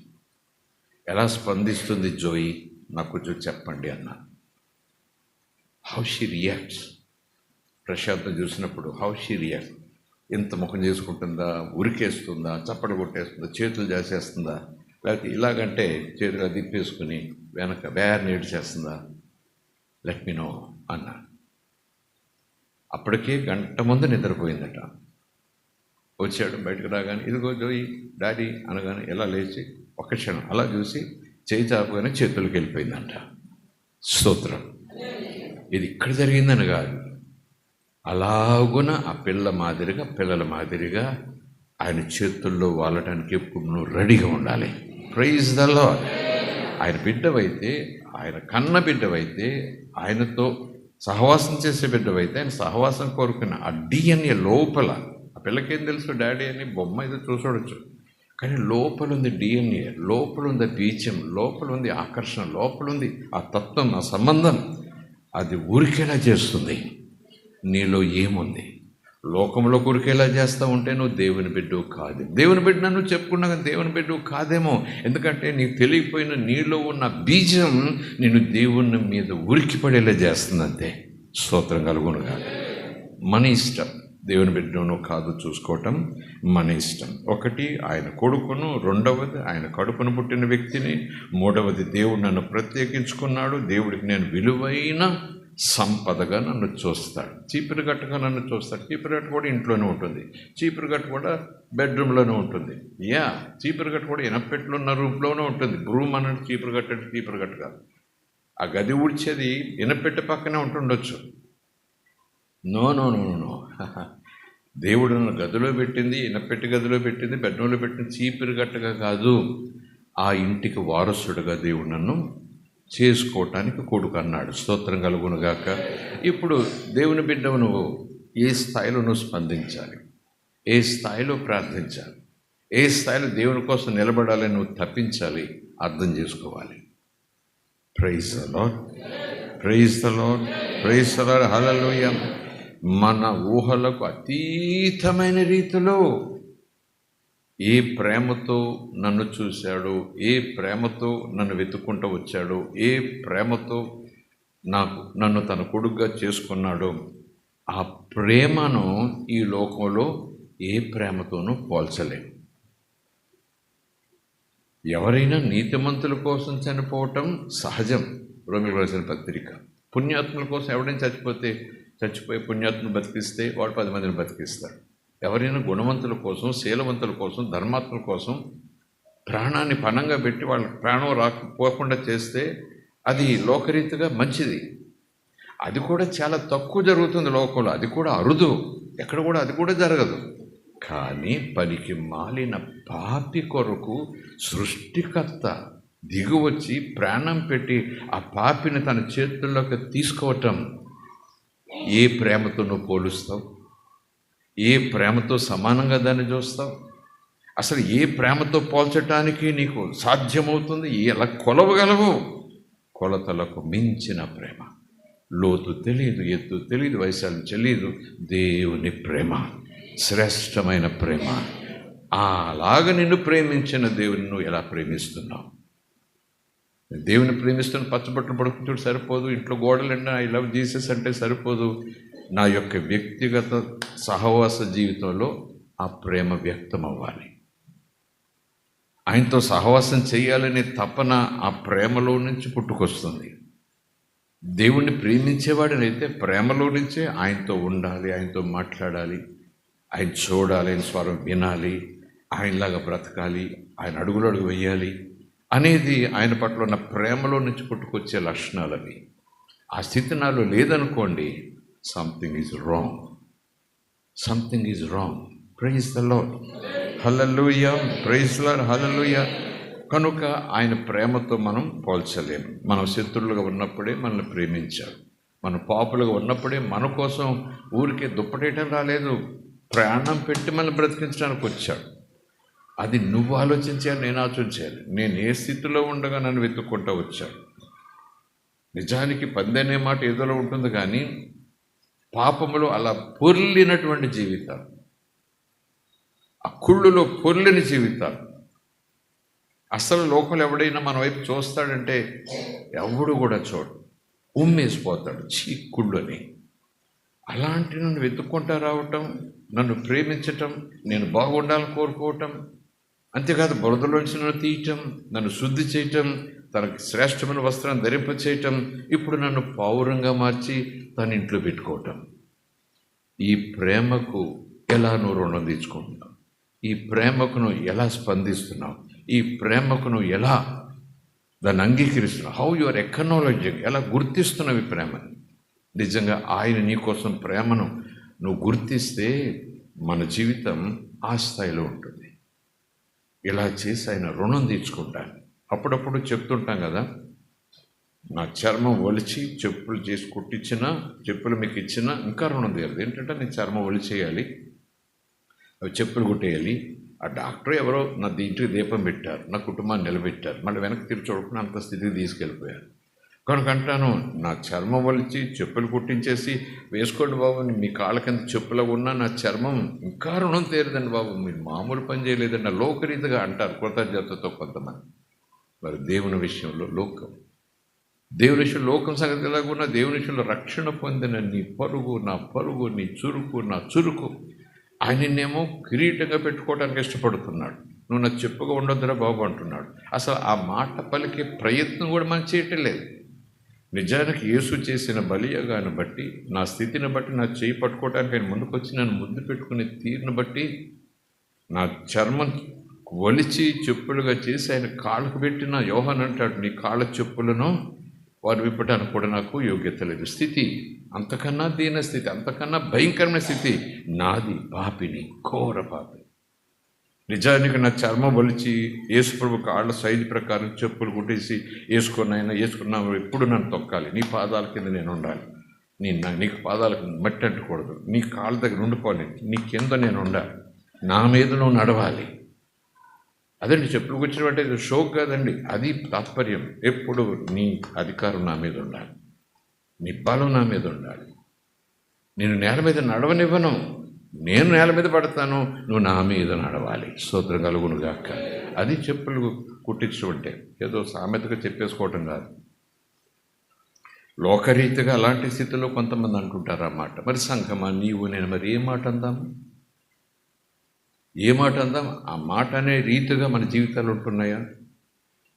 ఎలా స్పందిస్తుంది జోయి నాకు కొంచెం చెప్పండి అన్నాను. హౌ షీ రియాక్ట్స్, ప్రశాంత్ని చూసినప్పుడు హౌ షీ రియాక్ట్, ఎంత ముఖం చేసుకుంటుందా, ఉరికేస్తుందా, చప్పట్లు కొట్టేస్తుందా, చేతులు చేసేస్తుందా, లేకపోతే ఇలాగంటే చేతులు దిప్పేసుకుని వెనక వేర్ని ఏడ్చేస్తుందా, లెట్ మీ నో అన్నా. అప్పటికే గంట ముందు నిద్రపోయిందట. వచ్చాడు, బయటకు రాగానే ఇదిగో జోయి డాడీ అనగానే ఎలా లేచి ఒక్క క్షణం అలా చూసి చేయి చాపుగానే చేతులకు వెళ్ళిపోయిందంట. స్తోత్రం. ఇది ఇక్కడ జరిగిందని కాదు, అలాగున ఆ పిల్లల మాదిరిగా ఆయన చేతుల్లో వాలటానికి ఎప్పుడు నువ్వు రెడీగా ఉండాలి. Praise the Lord. ఆయన బిడ్డవైతే, ఆయన కన్న బిడ్డవైతే, ఆయనతో సహవాసం చేసే బిడ్డవైతే, ఆయన సహవాసం కోరుకున్న ఆ డిఎన్ఏ లోపల, ఆ పిల్లకేం తెలుసు డాడీ అని బొమ్మ ఏదో చూసొడచ్చు, కానీ లోపల ఉంది డిఎన్ఏ, లోపల ఉంది బీజం, లోపల ఉంది ఆకర్షణ, లోపల ఉంది ఆ తత్వం, ఆ సంబంధం. అది ఊరికేలా చేస్తుంది. నీలో ఏముంది? లోకంలో ఊరికేలా చేస్తూ ఉంటే నువ్వు దేవుని బిడ్డవు కాదు. దేవుని బిడ్డ నువ్వు చెప్పుకున్నా దేవుని బిడ్డవు కాదేమో. ఎందుకంటే నీకు తెలియపోయిన నీలో ఉన్న బీజం నేను దేవుని మీద ఉరికి పడేలా చేస్తుంది అంతే. స్తోత్రం కలుగునుగా. మన ఇష్టం, దేవుని బిడ్డను కాదు చూసుకోవటం మన ఇష్టం. ఒకటి ఆయన కొడుకును, రెండవది ఆయన కడుపును పుట్టిన వ్యక్తిని, మూడవది దేవుడు నన్ను ప్రత్యేకించుకున్నాడు, దేవుడికి నేను విలువైన సంపదగా నన్ను చూస్తాడు, చీపురు గట్టుగా నన్ను చూస్తాడు. చీపురు గట్టు కూడా ఇంట్లోనే ఉంటుంది, చీపురు గట్టు కూడా బెడ్రూమ్లోనే ఉంటుంది. చీపురు గట్టు కూడా ఎనపెట్లు ఉన్న రూమ్లోనే ఉంటుంది. రూమ్ అన్నట్టు చీపురు గట్టు అంటే చీపురు గట్టు కాదు. ఆ గది ఊడ్చేది ఎనపెట్టు పక్కనే ఉంటుండొచ్చు. నో నో నో నో దేవుడు నన్ను గదిలో పెట్టింది, ఎనపెట్టి గదిలో పెట్టింది, బెడ్రూమ్లో పెట్టింది చీపురు గట్టుగా కాదు. ఆ ఇంటికి వారసుడుగా దేవుడు నన్ను చేసుకోవటానికి కొడుకు అన్నాడు. స్తోత్రం కలుగునుగాక. ఇప్పుడు దేవుని బిడ్డవు నువ్వు ఏ స్థాయిలో నువ్వు స్పందించాలి, ఏ స్థాయిలో ప్రార్థించాలి, ఏ స్థాయిలో దేవుని కోసం నిలబడాలని నువ్వు తప్పించాలి, అర్థం చేసుకోవాలి. Praise the Lord, praise the Lord, praise the Lord, hallelujah. మన ఊహలకు అతీతమైన రీతిలో ఏ ప్రేమతో నన్ను చూశాడు, ఏ ప్రేమతో నన్ను వెతుక్కుంటూ వచ్చాడు, ఏ ప్రేమతో నన్ను తన కొడుకుగా చేసుకున్నాడో ఆ ప్రేమను ఈ లోకంలో ఏ ప్రేమతోనూ పోల్చలేము. ఎవరైనా నీతిమంతుల కోసం చనిపోవటం సహజం. రోమీయులకు రాసిన పత్రిక. పుణ్యాత్ముల కోసం ఎవరైనా చచ్చిపోయి పుణ్యాత్ములు బతికిస్తే వాడు 10 మందిని బతికిస్తాడు. ఎవరైనా గుణవంతుల కోసం, శీలవంతుల కోసం, ధర్మాత్ముల కోసం ప్రాణాన్ని పణంగా పెట్టి వాళ్ళ ప్రాణం పోకుండా చేస్తే అది లోకరీతిగా మంచిది. అది కూడా చాలా తక్కువ జరుగుతుంది లోకంలో, అది కూడా అరుదు, ఎక్కడ కూడా అది కూడా జరగదు. కానీ పనికి మాలిన పాపి కొరకు సృష్టికర్త దిగువచ్చి ప్రాణం పెట్టి ఆ పాపిని తన చేతుల్లోకి తీసుకోవటం ఏ ప్రేమతో నువ్వు పోలుస్తావు? ఏ ప్రేమతో సమానంగా దాన్ని చూస్తావు? అసలు ఏ ప్రేమతో పోల్చటానికి నీకు సాధ్యమవుతుంది? ఎలా కొలవగలవు? కొలతలకు మించిన ప్రేమ. లోతు తెలియదు, ఎత్తు తెలియదు, వైశాల్యం తెలియదు. దేవుని ప్రేమ శ్రేష్టమైన ప్రేమ. అలాగ నిన్ను ప్రేమించిన దేవుని నువ్వు ఎలా ప్రేమిస్తున్నావు? దేవుని ప్రేమిస్తున్న పచ్చబట్టలు పడుకుంటూ సరిపోదు, ఇంట్లో గోడలంటే ఐ లవ్ జీసస్ అంటే సరిపోదు. నా యొక్క వ్యక్తిగత సహవాస జీవితంలో ఆ ప్రేమ వ్యక్తం అవ్వాలి. ఆయనతో సహవాసం చేయాలనే తపన ఆ ప్రేమలో నుంచి పుట్టుకొస్తుంది. దేవుణ్ణి ప్రేమించేవాడినైతే ప్రేమలో నుంచే ఆయనతో ఉండాలి, ఆయనతో మాట్లాడాలి, ఆయన చూడాలి, ఆయన స్వరం వినాలి, ఆయనలాగా బ్రతకాలి, ఆయన అడుగులు వేయాలి అనేది ఆయన పట్ల ఉన్న ప్రేమలో నుంచి పుట్టుకొచ్చే లక్షణాలవి. ఆ స్థితి నాలో లేదనుకోండి, something is wrong, something is wrong. Praise the Lord, hallelujah, praise the Lord, hallelujah. కనుక ఆయన ప్రేమతో మనం పోల్చలేము. మనం శత్రువులుగా ఉన్నప్పుడే మనల్ని ప్రేమించాడు. మనం పాపులుగా ఉన్నప్పుడే మన కోసం ఊరికే దుప్పటేయటం రాలేదు, ప్రాణం పెట్టి మనల్ని బ్రతికించడానికి వచ్చాడు. అది నువ్వు ఆలోచించాలి, నేను ఆలోచించాలి. నేను ఏ స్థితిలో ఉండగా నన్ను వెతుక్కుంటూ వచ్చాడు. నిజానికి పందనే మాట ఏదోలో ఉంటుంది, కానీ పాపములో అలా పొర్లినటువంటి జీవితాలు, ఆ కుళ్ళులో పొర్లిన జీవితాలు. అసలు లోకంలో ఎవడైనా మన వైపు చూస్తాడంటే ఎవడు కూడా చూడు, ఉమ్మేసిపోతాడు, చీ కుళ్ళు అని. అలాంటి నన్ను వెతుక్కుంటా రావటం, నన్ను ప్రేమించటం, నేను బాగుండాలని కోరుకోవటం, అంతేకాదు బురదలోంచి నన్ను తీయటం, నన్ను శుద్ధి చేయటం, తనకి శ్రేష్టమైన వస్త్రాన్ని ధరింప చేయటం, ఇప్పుడు నన్ను పౌరంగా మార్చి తన ఇంట్లో పెట్టుకోవటం. ఈ ప్రేమకు ఎలా నువ్వు రుణం తీర్చుకుంటున్నావు? ఈ ప్రేమకు నువ్వు ఎలా స్పందిస్తున్నావు? ఈ ప్రేమకు నువ్వు ఎలా దాన్ని అంగీకరిస్తున్నావు? హౌ యు ఆర్ ఎక్నాలజింగ్, ఎలా గుర్తిస్తున్నావు ఈ ప్రేమని? నిజంగా ఆయన నీ కోసం ప్రేమను నువ్వు గుర్తిస్తే మన జీవితం ఆ స్థాయిలో ఉంటుంది. ఇలా చేసి ఆయన రుణం తీర్చుకుంటాను. అప్పుడప్పుడు చెప్తుంటాం కదా, నా చర్మం ఒలిచి చెప్పులు చేసి కుట్టించినా, చెప్పులు మీకు ఇచ్చినా ఇంకా రుణం తీరదు. ఏంటంటే నేను చర్మం ఒలిచేయాలి, అవి చెప్పులు కుట్టేయాలి. ఆ డాక్టర్ ఎవరో నా ఇంటికి దీపం పెట్టారు, నా కుటుంబాన్ని నిలబెట్టారు, మళ్ళీ వెనక్కి తిరిగి చూడకుండా అంత స్థితికి తీసుకెళ్ళిపోయారు. కనుక అంటాను, నా చర్మం వలిచి చెప్పులు కుట్టించేసి వేసుకోండి బాబు, మీ కాళ్ళ కింద చెప్పులా ఉన్నా నా చర్మం ఇంకా రుణం తీరదండి బాబు, మీరు మామూలు పని చేయలేదండి లోకరీతిగా అంటారు కృతజ్ఞతతో కొంతమంది. మరి దేవుని విషయంలో దేవుని విషయంలో లోకం సంగతి ఎలాగున్నా, దేవుని విషయంలో రక్షణ పొందిన నీ పరుగు, నా పరుగు, నీ చురుకు, నా చురుకు, ఆయననేమో కిరీటంగా పెట్టుకోవడానికి ఇష్టపడుతున్నాడు. నువ్వు నాకు చెప్పుగా ఉండొద్దురా బాబు అంటున్నాడు. అసలు ఆ మాట పలికే ప్రయత్నం కూడా మనం చేయటం లేదు. నిజానికి యేసు చేసిన బలియాగాను బట్టి, నా స్థితిని బట్టి, నా చేయి పట్టుకోవడానికి ఆయన ముందుకు వచ్చి నన్ను ముద్దు పెట్టుకునే తీరుని బట్టి, నా చర్మం ఒలిచి చెప్పులుగా చేసి ఆయన కాళ్ళకు పెట్టిన యోహాన్ అంటాడు, నీ కాళ్ళ చెప్పులను వారు విప్పటానికి కూడా నాకు యోగ్యత లేదు. స్థితి అంతకన్నా దీన స్థితి, అంతకన్నా భయంకరమైన స్థితి నాది, పాపిని, ఘోర పాపి. నిజానికి నా చర్మం ఒలిచి యేసుప్రభు కాళ్ళ సైజు ప్రకారం చెప్పులు కుట్టేసి వేసుకున్నావు, ఎప్పుడు నన్ను తొక్కాలి, నీ పాదాల కింద నేను ఉండాలి, నీకు పాదాలకు మట్టి అంటకూడదు, నీ కాళ్ళ దగ్గర ఉండిపోవాలి, నీ కింద నేను ఉండాలి, నా మీద నువ్వు నడవాలి. అదండి చెప్పులు కూర్చోడం అంటే షో కాదండి, అది తాత్పర్యం. ఎప్పుడు నీ అధికారం నా మీద ఉండాలి, నీ బలం నా మీద ఉండాలి. నేను నేల మీద నడవనివ్వను, నేను నేల మీద పడతాను, నువ్వు నా మీద నడవాలి. స్తోత్రం కలుగును గాక. అది చెప్పులు కుట్టించుకుంటే ఏదో సామెతగా చెప్పేసుకోవటం కాదు. లోకరీతిగా అలాంటి స్థితిలో కొంతమంది అంటుంటారు అన్నమాట. మరి సంఘమా, నీవు నేను మరి ఏ మాట అందాం? ఆ మాట అనే రీతిగా మన జీవితాలు ఉంటున్నాయా?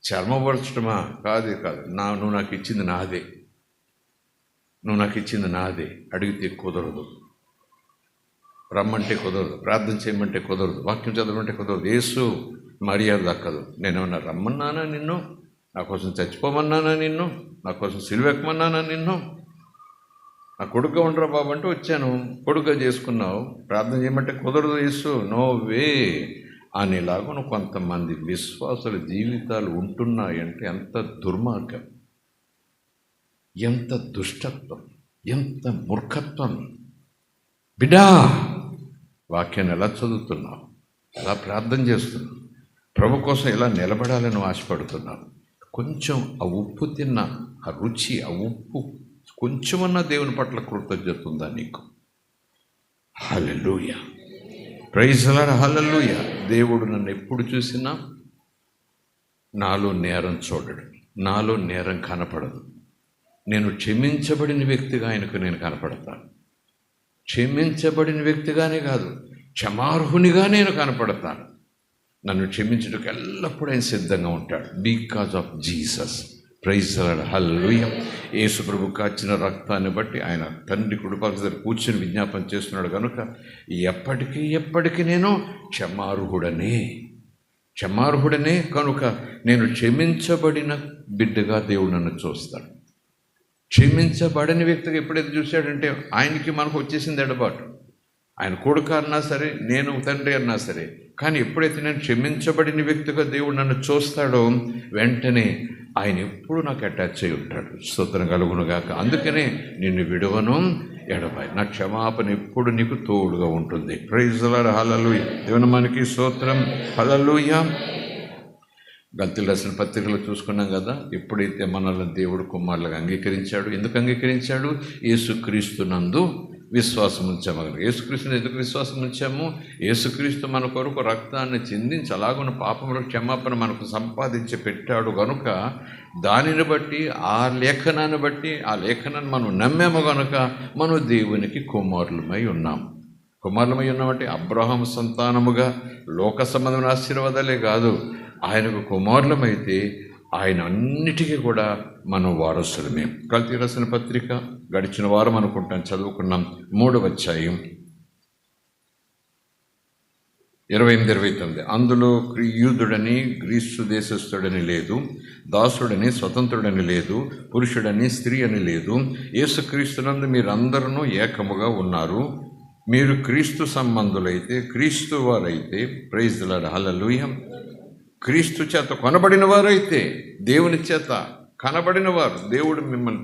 చర్మపరచడమా? కాదు. నువ్వు నాకు ఇచ్చింది నాదే, అడిగితే కుదరదు, రమ్మంటే కుదరదు, ప్రార్థన చేయమంటే కుదరదు, వాక్యం చదవమంటే కుదరదు, యేసు మర్యాద దక్కదు. నేనేమన్నా రమ్మన్నానా నిన్ను? నా కోసం చచ్చిపోమన్నానా నిన్ను? నా కోసం సిలువెక్కమన్నానా నిన్ను? నా కొడుకుగా ఉండరా బాబు అంటే వచ్చాను, కొడుకుగా చేసుకున్నావు, ప్రార్థన చేయమంటే కుదరదు యేసు, నో వే అనేలాగా కొంతమంది విశ్వాసుల జీవితాలు ఉంటున్నాయంటే ఎంత దుర్మార్గం, ఎంత దుష్టత్వం, ఎంత మూర్ఖత్వం. బిడ్డా, వాక్యాన్ని ఎలా చదువుతున్నావు, ఎలా ప్రార్థన చేస్తున్నావు, ప్రభు కోసం ఎలా నిలబడాలని ఆశపడుతున్నావు? కొంచెం ఆ ఉప్పు తిన్న ఆ రుచి, ఆ ఉప్పు కొంచెమన్నా దేవుని పట్ల కృతజ్ఞత ఉందా నీకు? హల్లెలూయా, ప్రైజ్ ది లార్డ్, హల్లెలూయా. దేవుడు నన్ను ఎప్పుడు చూసినా నాలో నేరం చూడడు, నాలో నేరం కనపడదు. నేను క్షమించబడిన వ్యక్తిగా ఆయనకు నేను కనపడతాను. క్షమించబడిన వ్యక్తిగానే కాదు, క్షమార్హునిగా నేను కనపడతాను. నన్ను క్షమించడానికి ఎల్లప్పుడూ ఆయన సిద్ధంగా ఉంటాడు. Because of Jesus. Praise the Lord, hallelujah. Yesu ప్రభు కాచిన రక్తాన్ని బట్టి ఆయన తండ్రి కుడిపక్క దగ్గర కూర్చొని విజ్ఞాపన చేస్తున్నాడు కనుక ఎప్పటికీ నేను క్షమార్హుడనే కనుక నేను క్షమించబడిన బిడ్డగా దేవుడు నన్ను చూస్తాడు. క్షమించబడని వ్యక్తిగా ఎప్పుడైతే చూశాడంటే ఆయనకి మనకు వచ్చేసింది ఎడబాటు. ఆయన కొడుకు అన్నా సరే, నేను తండ్రి అన్నా సరే, కానీ ఎప్పుడైతే నేను క్షమించబడిన వ్యక్తిగా దేవుడు నన్ను చూస్తాడో వెంటనే ఆయన ఎప్పుడు నాకు అటాచ్ అయి ఉంటాడు. స్తోత్రం కలుగును గాక. అందుకనే నిన్ను విడువను, ఎడబాయి. నా క్షమాపణ ఎప్పుడు నీకు తోడుగా ఉంటుంది. Praise the Lord, hallelujah. దేవుని మనకి స్తోత్రం, హల్లెలూయా. గల్తీలు రాసిన పత్రికలో చూసుకున్నాం కదా, ఎప్పుడైతే మనల్ని దేవుడు కుమారులుగా అంగీకరించాడు. ఎందుకు అంగీకరించాడు? యేసుక్రీస్తునందు విశ్వాసం ఉంచాము. యేసుక్రీస్తుని ఎందుకు విశ్వాసం ఉంచాము? యేసుక్రీస్తు మన కొరకు రక్తాన్ని చిందించి అలాగున్న పాపముల క్షమాపణ మనకు సంపాదించి పెట్టాడు కనుక దానిని బట్టి, ఆ లేఖనాన్ని మనం నమ్మాము కనుక మనం దేవునికి కుమారులమై ఉన్నామంటే అబ్రహాము సంతానముగా లోక సంబంధమైన ఆశీర్వాదాలే కాదు, ఆయనకు కుమారులమైతే ఆయన అన్నిటికీ కూడా మనం వారసులమే. గల్తీ రాసిన పత్రిక గడిచిన వారం అనుకుంటాం చదువుకున్నాం, 3వ అధ్యాయం 28-29. అందులో యూదుడని గ్రీసు దేశస్థుడని లేదు, దాసుడని స్వతంత్రుడని లేదు, పురుషుడని స్త్రీ అని లేదు, యేసుక్రీస్తునందు మీరందరూ ఏకముగా ఉన్నారు. మీరు క్రీస్తు సంబంధులైతే, క్రీస్తు వారైతే, ప్రైజ్ ది లార్డ్, హల్లెలూయా. క్రీస్తు చేత కొనబడిన వారైతే, దేవుని చేత కనబడిన వారు, దేవుడు మిమ్మల్ని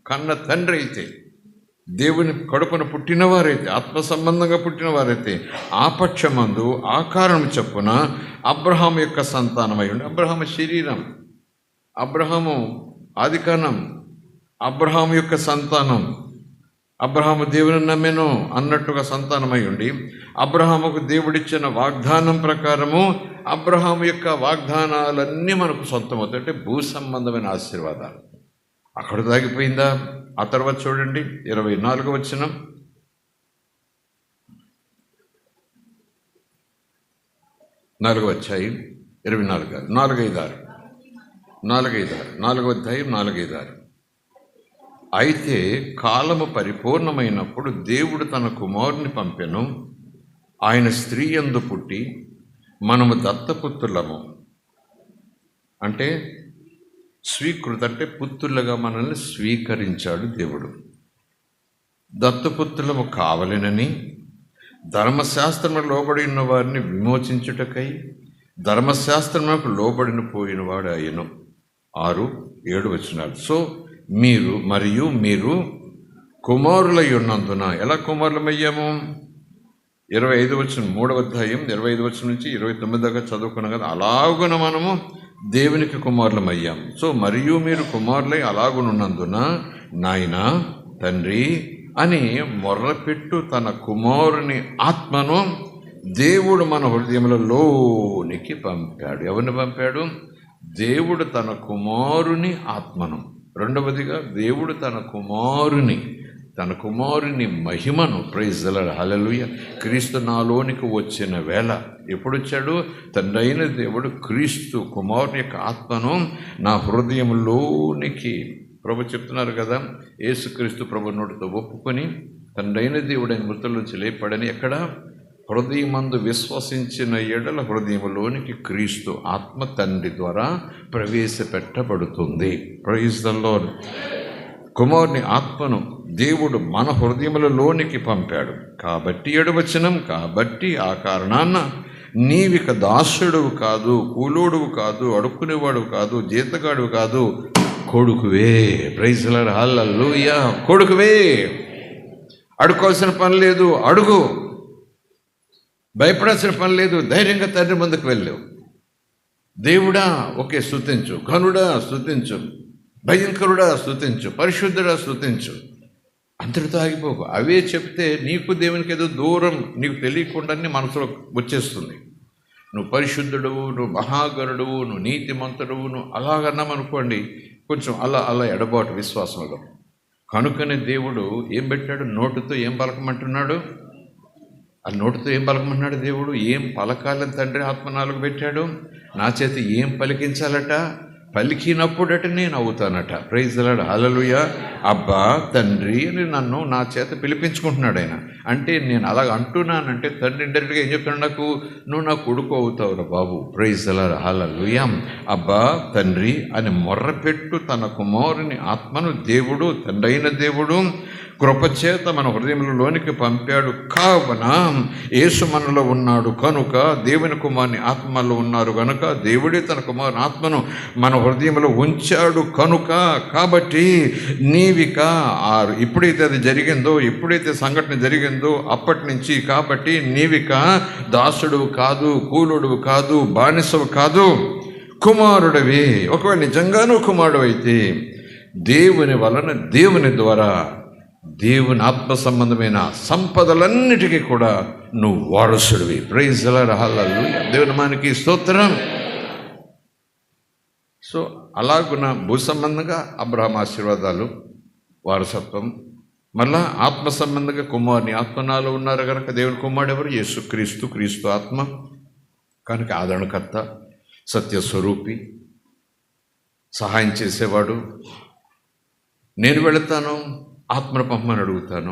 కన్న తండ్రి అయితే, దేవుని కడుపున పుట్టినవారైతే, ఆత్మ సంబంధంగా పుట్టినవారైతే, ఆ పక్షమందు ఆ కారణం చొప్పున అబ్రహాము యొక్క సంతానమై ఉండి, అబ్రహాము శరీరం, అబ్రహాము ఆదికాండం, అబ్రహాము యొక్క సంతానం, అబ్రహాము దేవుని నమ్మెను అన్నట్టుగా సంతానమై ఉండి, అబ్రహాముకు దేవుడిచ్చిన వాగ్దానం ప్రకారము అబ్రహాము యొక్క వాగ్దానాలన్నీ మనకు సొంతమవుతాయి. అంటే భూ సంబంధమైన ఆశీర్వాదాలు. అక్కడ దాగిపోయిందా? ఆ తర్వాత చూడండి 24వ వచనం. 4వ అధ్యాయం 24, 4-5-6, 4వ అధ్యాయం 4-5-6. అయితే కాలము పరిపూర్ణమైనప్పుడు దేవుడు తన కుమారుని పంపెను. ఆయన స్త్రీ యందు పుట్టి మనము దత్తపుత్రులము. అంటే పుత్రులుగా మనల్ని స్వీకరించాడు దేవుడు. దత్తపుత్రులము కావలెనని ధర్మశాస్త్రములకు లోబడి ఉన్న వారిని విమోచించుటకై ధర్మశాస్త్రములకు లోబడిన పోయిన వాడు ఆయను. 6-7 వచనాలు. సో మీరు కుమారులై ఉన్నందున, ఎలా కుమారులమయ్యాము? 25 వచనం, 3వ అధ్యాయం 25 వచనం నుంచి 29 దాకా చదువుకున్నాం కదా. అలాగున మనము దేవునికి కుమారులమయ్యాము. సో మీరు కుమారులై అలాగునున్నందున నాయన, తండ్రి అని మొర్రపెట్టు తన కుమారుని ఆత్మను దేవుడు మన హృదయములలోనికి పంపాడు. ఎవరిని పంపాడు? దేవుడు తన కుమారుని ఆత్మను. రెండవదిగా దేవుడు తన కుమారుని మహిమను, ప్రైజ్ ది లార్డ్, హల్లెలూయా, క్రీస్తు నాలోనికి వచ్చిన వేళ ఎప్పుడు వచ్చాడు? తండ్రి అయిన దేవుడు క్రీస్తు కుమారుని యొక్క ఆత్మను నా హృదయంలోనికి, ప్రభు చెప్తున్నారు కదా, యేసుక్రీస్తు ప్రభు నోటితో ఒప్పుకొని తండ్రి అయిన దేవుడైన మృతుల నుంచి లేపాడని. ఎక్కడ? హృదయమందు విశ్వసించిన ఎడల హృదయంలోనికి క్రీస్తు ఆత్మ తండ్రి ద్వారా ప్రవేశపెట్టబడుతుంది. Praise the lord. కుమారుని ఆత్మను దేవుడు మన హృదయములలోనికి పంపాడు. కాబట్టి 7వ వచనం, కాబట్టి ఆ కారణాన నీవిక దాసుడువు కాదు, కూలోడువు కాదు, అడుక్కునేవాడు కాదు, జీతగాడువు కాదు, కొడుకువే. ప్రైజ్ ది లార్డ్, హల్లెలూయా. కొడుకువే. అడుకోవాల్సిన పని లేదు, అడుగు. భయపడాల్సిన పని లేదు, ధైర్యంగా తండ్రి ముందుకు వెళ్ళావు. దేవుడా ఓకే స్తుతించు, ఘనుడా స్తుతించు, భయంకరుడా స్తుతించు, పరిశుద్ధుడా స్తుతించు. అంతటితో ఆగిపోకు. అవే చెప్తే నీకు దేవునికి ఏదో దూరం నీకు తెలియకుండానే మనసులో వచ్చేస్తుంది. నువ్వు పరిశుద్ధుడువు, నువ్వు మహాగరుడువు, నువ్వు నీతిమంతుడువు, నువ్వు అలాగన్నామనుకోండి, కొంచెం అలా ఎడబాటు విశ్వాసంలో. కనుకనే దేవుడు ఏం పెట్టాడు? నోటుతో ఏం పలకమంటున్నాడు? ఆ నోటితో ఏం పలకమంటున్నాడు దేవుడు? ఏం పలకాలని తండ్రి ఆత్మ నాలుగు పెట్టాడు. నా చేత ఏం పలికించాలట? పలికినప్పుడట నేను అవుతానట. ప్రైజ్ ది లార్డ్, హల్లెలూయా. అబ్బా తండ్రి అని నన్ను నా చేత పిలిపించుకుంటున్నాడు ఆయన. అంటే నేను అలాగ అంటున్నానంటే తండ్రి ఇండైరెక్ట్గా ఏం చెప్తున్నాడు? నాకు, నువ్వు నా కొడుకు అవుతావురా బాబు. ప్రైజ్ ది లార్డ్, హల్లెలూయా. అబ్బా తండ్రి అని మొర్రపెట్టు తన కుమారుని ఆత్మను దేవుడు, తండ్రి అయిన దేవుడు కృపచేత మన హృదయంలోనికి పంపాడు. కావున యేసు మనలో ఉన్నాడు కనుక, దేవుని కుమారుని ఆత్మలో ఉన్నారు కనుక, దేవుడే తన కుమారుని ఆత్మను మన హృదయంలో ఉంచాడు కనుక, కాబట్టి నీవిక ఎప్పుడైతే అది జరిగిందో, ఎప్పుడైతే సంఘటన జరిగిందో అప్పటి నుంచి, కాబట్టి నీవిక దాసుడువు కాదు, కూలుడువు కాదు, బానిసవు కాదు, కుమారుడివి. ఒకవేళ నిజంగానూ కుమారుడు అయితే దేవుని వలన, దేవుని ద్వారా, దేవుని ఆత్మ సంబంధమైన సంపదలన్నిటికీ కూడా నువ్వు వారసుడివి. Praise the Lord, hallelujah. దేవుని నామానికి స్తోత్రం. సో అలాగున భూ సంబంధంగా అబ్రహాం ఆశీర్వాదాలు, వారసత్వం. మళ్ళా ఆత్మ సంబంధంగా కుమారుని ఆత్మ నాలో ఉన్నారు కనుక దేవుని కుమారుడు ఎవరు? యేసుక్రీస్తు. క్రీస్తు ఆత్మ కనుక ఆదరణకర్త, సత్యస్వరూపి, సహాయం చేసేవాడు. నేను వెళతాను, ఆత్మను పంపమని అడుగుతాను.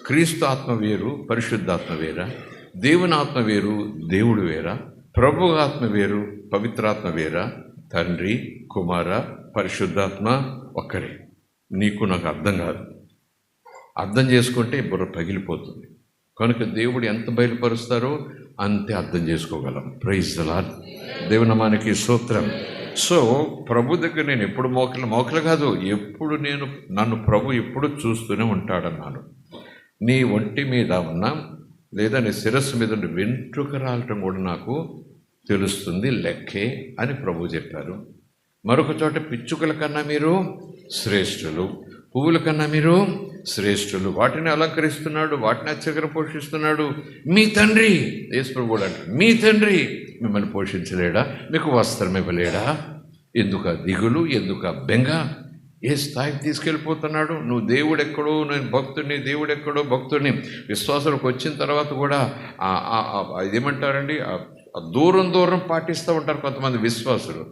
క్రీస్తు ఆత్మ వేరు, పరిశుద్ధాత్మ వేరా? దేవుని ఆత్మ వేరు, దేవుడు వేరా? ప్రభు ఆత్మ వేరు, పవిత్రాత్మ వేరా? తండ్రి, కుమార, పరిశుద్ధాత్మ ఒక్కరే. నీకు నాకు అర్థం కాదు. అర్థం చేసుకుంటే బుర్ర పగిలిపోతుంది. కనుక దేవుడు ఎంత బయలుపరుస్తారో అంతే అర్థం చేసుకోగలం. Praise the Lord. దేవుని నామానికి స్తోత్రం. సో ప్రభు దగ్గర నేను ఎప్పుడు మోకలు కాదు, ఎప్పుడు నన్ను ప్రభు ఎప్పుడు చూస్తూనే ఉంటాడన్నాను. నీ ఒంటి మీద ఉన్న లేదా నీ శిరస్సు మీద ఉన్న వెంట్రుక రాలటం కూడా నాకు తెలుస్తుంది, లెక్కే అని ప్రభు చెప్పారు. మరొక చోట పిచ్చుకల కన్నా మీరు శ్రేష్ఠులు, పువ్వుల కన్నా మీరు శ్రేష్ఠులు. వాటిని అలంకరిస్తున్నాడు, వాటిని అత్యగ్ర పోషిస్తున్నాడు. మీ తండ్రి, యేసు ప్రభు కూడా అంటాడు, మీ తండ్రి మిమ్మల్ని పోషించలేడా? మీకు వస్త్రం ఇవ్వలేడా? ఎందుక దిగులు, ఎందుక బెంగ? ఏ స్థాయికి తీసుకెళ్ళిపోతున్నాడు? నువ్వు దేవుడెక్కడో, నేను భక్తుడిని, దేవుడెక్కడో భక్తుడిని. విశ్వాసాలకు వచ్చిన తర్వాత కూడా ఇదేమంటారండి, దూరం పాటిస్తూ ఉంటారు కొంతమంది విశ్వాసులు.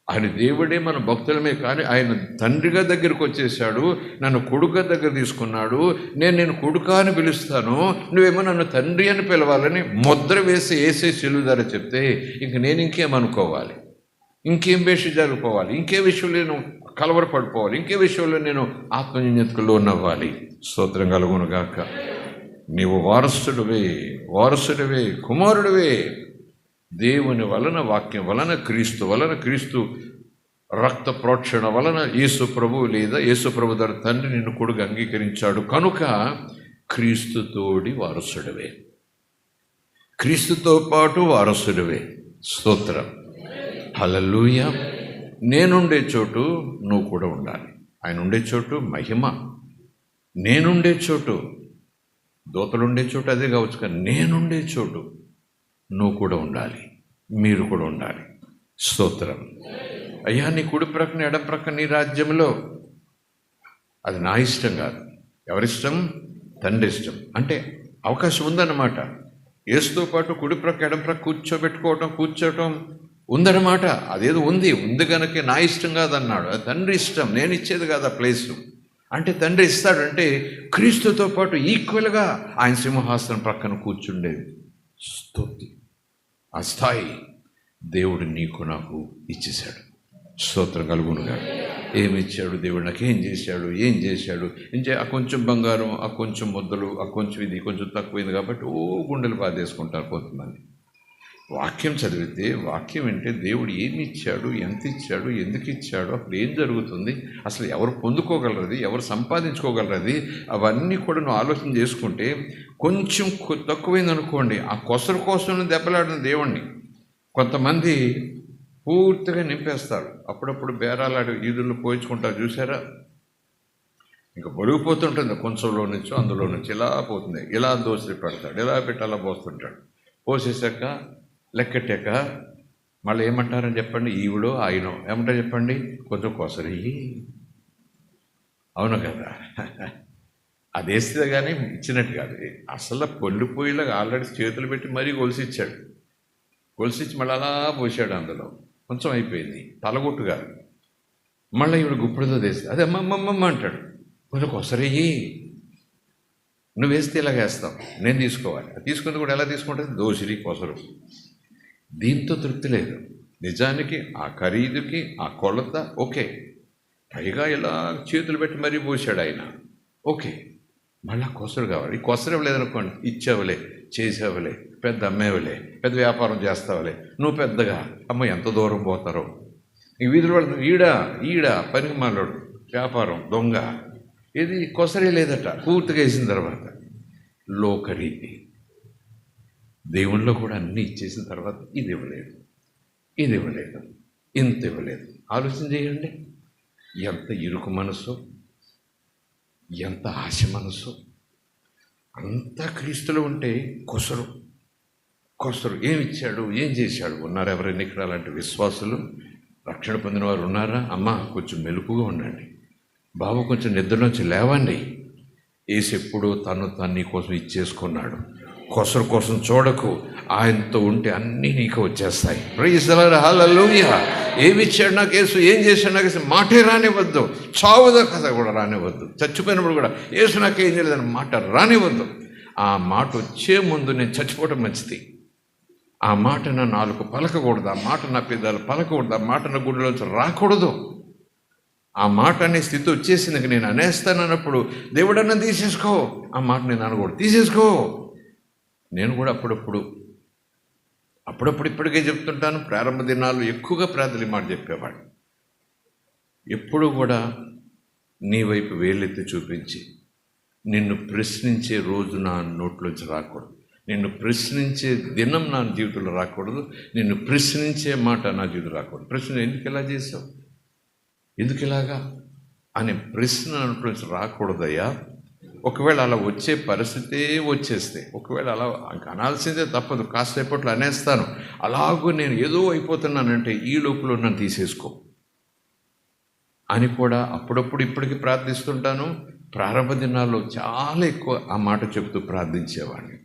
ఆయన దేవుడే మన భక్తులమే, కానీ ఆయన తండ్రిగా దగ్గరికి వచ్చేసాడు, నన్ను కొడుక దగ్గర తీసుకున్నాడు. నేను కొడుక అని పిలుస్తాను, నువ్వేమో నన్ను తండ్రి అని పిలవాలని ముద్ర వేసే చెల్లు ధర చెప్తే ఇంక నేను ఇంకేమనుకోవాలి? ఇంకేం వేషి జరుపుకోవాలి? ఇంకే విషయంలో నేను కలవరపడిపోవాలి? ఇంకే విషయంలో నేను ఆత్మన్యతలో ఉన్నవ్వాలి? స్తోత్రం కలుగును గాక. నీవు వారసుడివే, వారసుడివే, కుమారుడివే. దేవుని వలన, వాక్యం వలన, క్రీస్తు రక్త ప్రోక్షణ వలన యేసు ప్రభు లేదా యేసు ప్రభు ద్వారా తండ్రి నిన్ను కొడుకు అంగీకరించాడు కనుక క్రీస్తుతోడి వారసుడివే, క్రీస్తుతో పాటు వారసుడివే. స్తోత్రం, హల్లెలూయా. నేనుండే చోటు నువ్వు కూడా ఉండాలి. ఆయన ఉండే చోటు మహిమ, నేనుండే చోటు, దూతలుండే చోటు అదే కావచ్చు, కానీ నేనుండే చోటు నువ్వు కూడా ఉండాలి, మీరు కూడా ఉండాలి. స్తోత్రం. అయ్యా, నీ కుడి ప్రక్కన ఎడం ప్రక్కన నీ రాజ్యంలో, అది నా ఇష్టం కాదు. ఎవరిష్టం? తండ్రి ఇష్టం. అంటే అవకాశం ఉందన్నమాట. యేసుతో పాటు కుడి ప్రక్క ఎడం ప్రక్క కూర్చోవటం ఉందన్నమాట. అదేదో ఉంది కనుక నా ఇష్టం కాదన్నాడు. అది తండ్రి ఇష్టం, నేను ఇచ్చేది కాదు ఆ ప్లేసు. అంటే తండ్రి ఇస్తాడంటే క్రీస్తుతో పాటు ఈక్వల్గా ఆయన సింహాసనం ప్రక్కన కూర్చుండేది. స్తుతి. ఆ స్థాయి దేవుడు నీకు నాకు ఇచ్చేశాడు. స్తోత్రం కలుగునుగా. ఏమి ఇచ్చాడు దేవుడు నాకు? ఏం చేశాడు? ఆ కొంచెం బంగారం, ఆ కొంచెం ముద్దలు, ఆ కొంచెం ఇది కొంచెం తక్కువైంది కాబట్టి గుండెలు బాధేసుకుంటారు కొంతమంది. వాక్యం చదివితే, వాక్యం వింటే దేవుడు ఏమి ఇచ్చాడు, ఎంత ఇచ్చాడు, ఎందుకు ఇచ్చాడు, అప్పుడు ఏం జరుగుతుంది, అసలు ఎవరు పొందుకోగలరది, ఎవరు సంపాదించుకోగలరది, అవన్నీ కూడా నువ్వు ఆలోచన చేసుకుంటే కొంచెం తక్కువైంది అనుకోండి, ఆ కొసరు కోసం దెబ్బలాడిన దేవుణ్ణి కొంతమంది పూర్తిగా నింపేస్తారు. అప్పుడప్పుడు బేరాలాడి ఈదుళ్ళు పోయించుకుంటారు, చూసారా? ఇంకా బొలిగిపోతుంటుంది. కొంచెంలో నుంచో అందులో నుంచి ఇలా పోతుంది, ఇలా దోశలు పెడతాడు, ఇలా పెట్టి అలా పోస్తుంటాడు. పోసేసాక లెక్కట్టాక మళ్ళీ ఏమంటారని చెప్పండి, ఈవిడో ఆయనో ఏమంటారు చెప్పండి, కొంచెం కొసరి. అవును కదా? అది వేస్తే కానీ ఇచ్చినట్టు కాదు. అసలు పొల్లిపోయేలాగా ఆల్రెడీ చేతులు పెట్టి మరీ గొలిసిచ్చాడు. గొలిసిచ్చి మళ్ళీ అలా పోసాడు. అందులో కొంచెం అయిపోయింది, తలగొట్టు కాదు. మళ్ళీ ఈవిడ గుప్పుడుతో తెస్తే అదే అమ్మమ్మమ్మ అంటాడు, కొంచెం కొసరయ్యి. నువ్వు వేస్తే ఇలాగ వేస్తావు, నేను తీసుకోవాలి. అది తీసుకుంది కూడా ఎలా తీసుకుంటుంది? దోసిరి, కొసరు. దీంతో తృప్తి లేదు. నిజానికి ఆ ఖరీదుకి ఆ కొలత ఓకే, పైగా ఇలా చేతులు పెట్టి మరీ పోసాడు ఆయన, ఓకే. మళ్ళీ కొసరు కావాలి. ఈ కొసరు ఇవ్వలేదనుకోండి, ఇచ్చేవలే, చేసేవలే, పెద్ద అమ్మేవలే, పెద్ద వ్యాపారం చేస్తావులే, నువ్వు పెద్దగా అమ్మ ఎంత దూరం పోతారో. ఈ వీధులు పడుతుంది, ఈడ పనికి మాలోడు, వ్యాపారం దొంగ. ఇది కొసరే లేదట పూర్తిగా వేసిన తర్వాత. లోకరీతి దేవుళ్ళో కూడా అన్నీ ఇచ్చేసిన తర్వాత ఇది ఇవ్వలేదు, ఇంత ఇవ్వలేదు. ఆలోచన చేయండి, ఎంత ఇరుకు మనసు, ఎంత ఆశ మనసు. అంతా క్రీస్తులో ఉంటే కొసరు. ఏమిచ్చాడు, ఏం చేశాడు? ఉన్నారు ఎవరైనా ఇక్కడ అలాంటి విశ్వాసులు? రక్షణ పొందిన వారు ఉన్నారా? అమ్మ కొంచెం మెలుపుగా ఉండండి, బాబు కొంచెం నిద్రలోంచి లేవండి. యేసు ఎప్పుడూ తను నీ కోసం ఇచ్చేసుకున్నాడు. కొసరు కోసం చూడకు, ఆయనతో ఉంటే అన్నీ నీకు వచ్చేస్తాయి. ప్రైజ్ ది లార్డ్, హల్లెలూయా. ఏమి ఇచ్చాడు నాకు యేసు, ఏం చేశాడు నాకు యేసు, మాటే రానివ్వద్దు. చావుదా కథ కూడా రానివ్వద్దు. చచ్చిపోయినప్పుడు కూడా యేసు నాకేం చేయలేదని మాట రానివ్వద్దు. ఆ మాట వచ్చే ముందు నేను చచ్చిపోవడం మంచిది. ఆ మాట నా నాలుగు పలకకూడదు, ఆ మాట నా పెదాలు పలకకూడదు, ఆ మాట నా గుండెలోంచి రాకూడదు. ఆ మాట అనే స్థితి వచ్చేసింది. నేను అనేస్తానన్నప్పుడు దేవుడన్నా తీసేసుకో, ఆ మాట నేను అనకూడదు, తీసేసుకో. నేను కూడా అప్పుడప్పుడు ఇప్పటికే చెప్తుంటాను. ప్రారంభ దినాల్లో ఎక్కువగా ప్రార్థన మాట చెప్పేవాడు. ఎప్పుడు కూడా నీ వైపు వేలెత్తి చూపించి నిన్ను ప్రశ్నించే రోజు నా నోట్లోంచి రాకూడదు, నిన్ను ప్రశ్నించే దినం నా జీవితంలో రాకూడదు, నిన్ను ప్రశ్నించే మాట నా జీవితంలో రాకూడదు. ప్రశ్న ఎందుకు ఇలా చేసావు, ఎందుకు ఇలాగా అనే ప్రశ్న నోట్లోంచి రాకూడదయ్యా. ఒకవేళ అలా వచ్చే పరిస్థితే వచ్చేస్తే, ఒకవేళ అలా అనాల్సిందే తప్పదు, కాసేపట్లో అనేస్తాను. అలాగూ నేను ఏదో అయిపోతున్నానంటే ఈ లోపల నన్ను తీసేసుకో అని కూడా అప్పుడప్పుడు ఇప్పటికీ ప్రార్థిస్తుంటాను. ప్రారంభ దినాల్లో చాలా ఎక్కువ ఆ మాట చెబుతూ ప్రార్థించేవాడిని.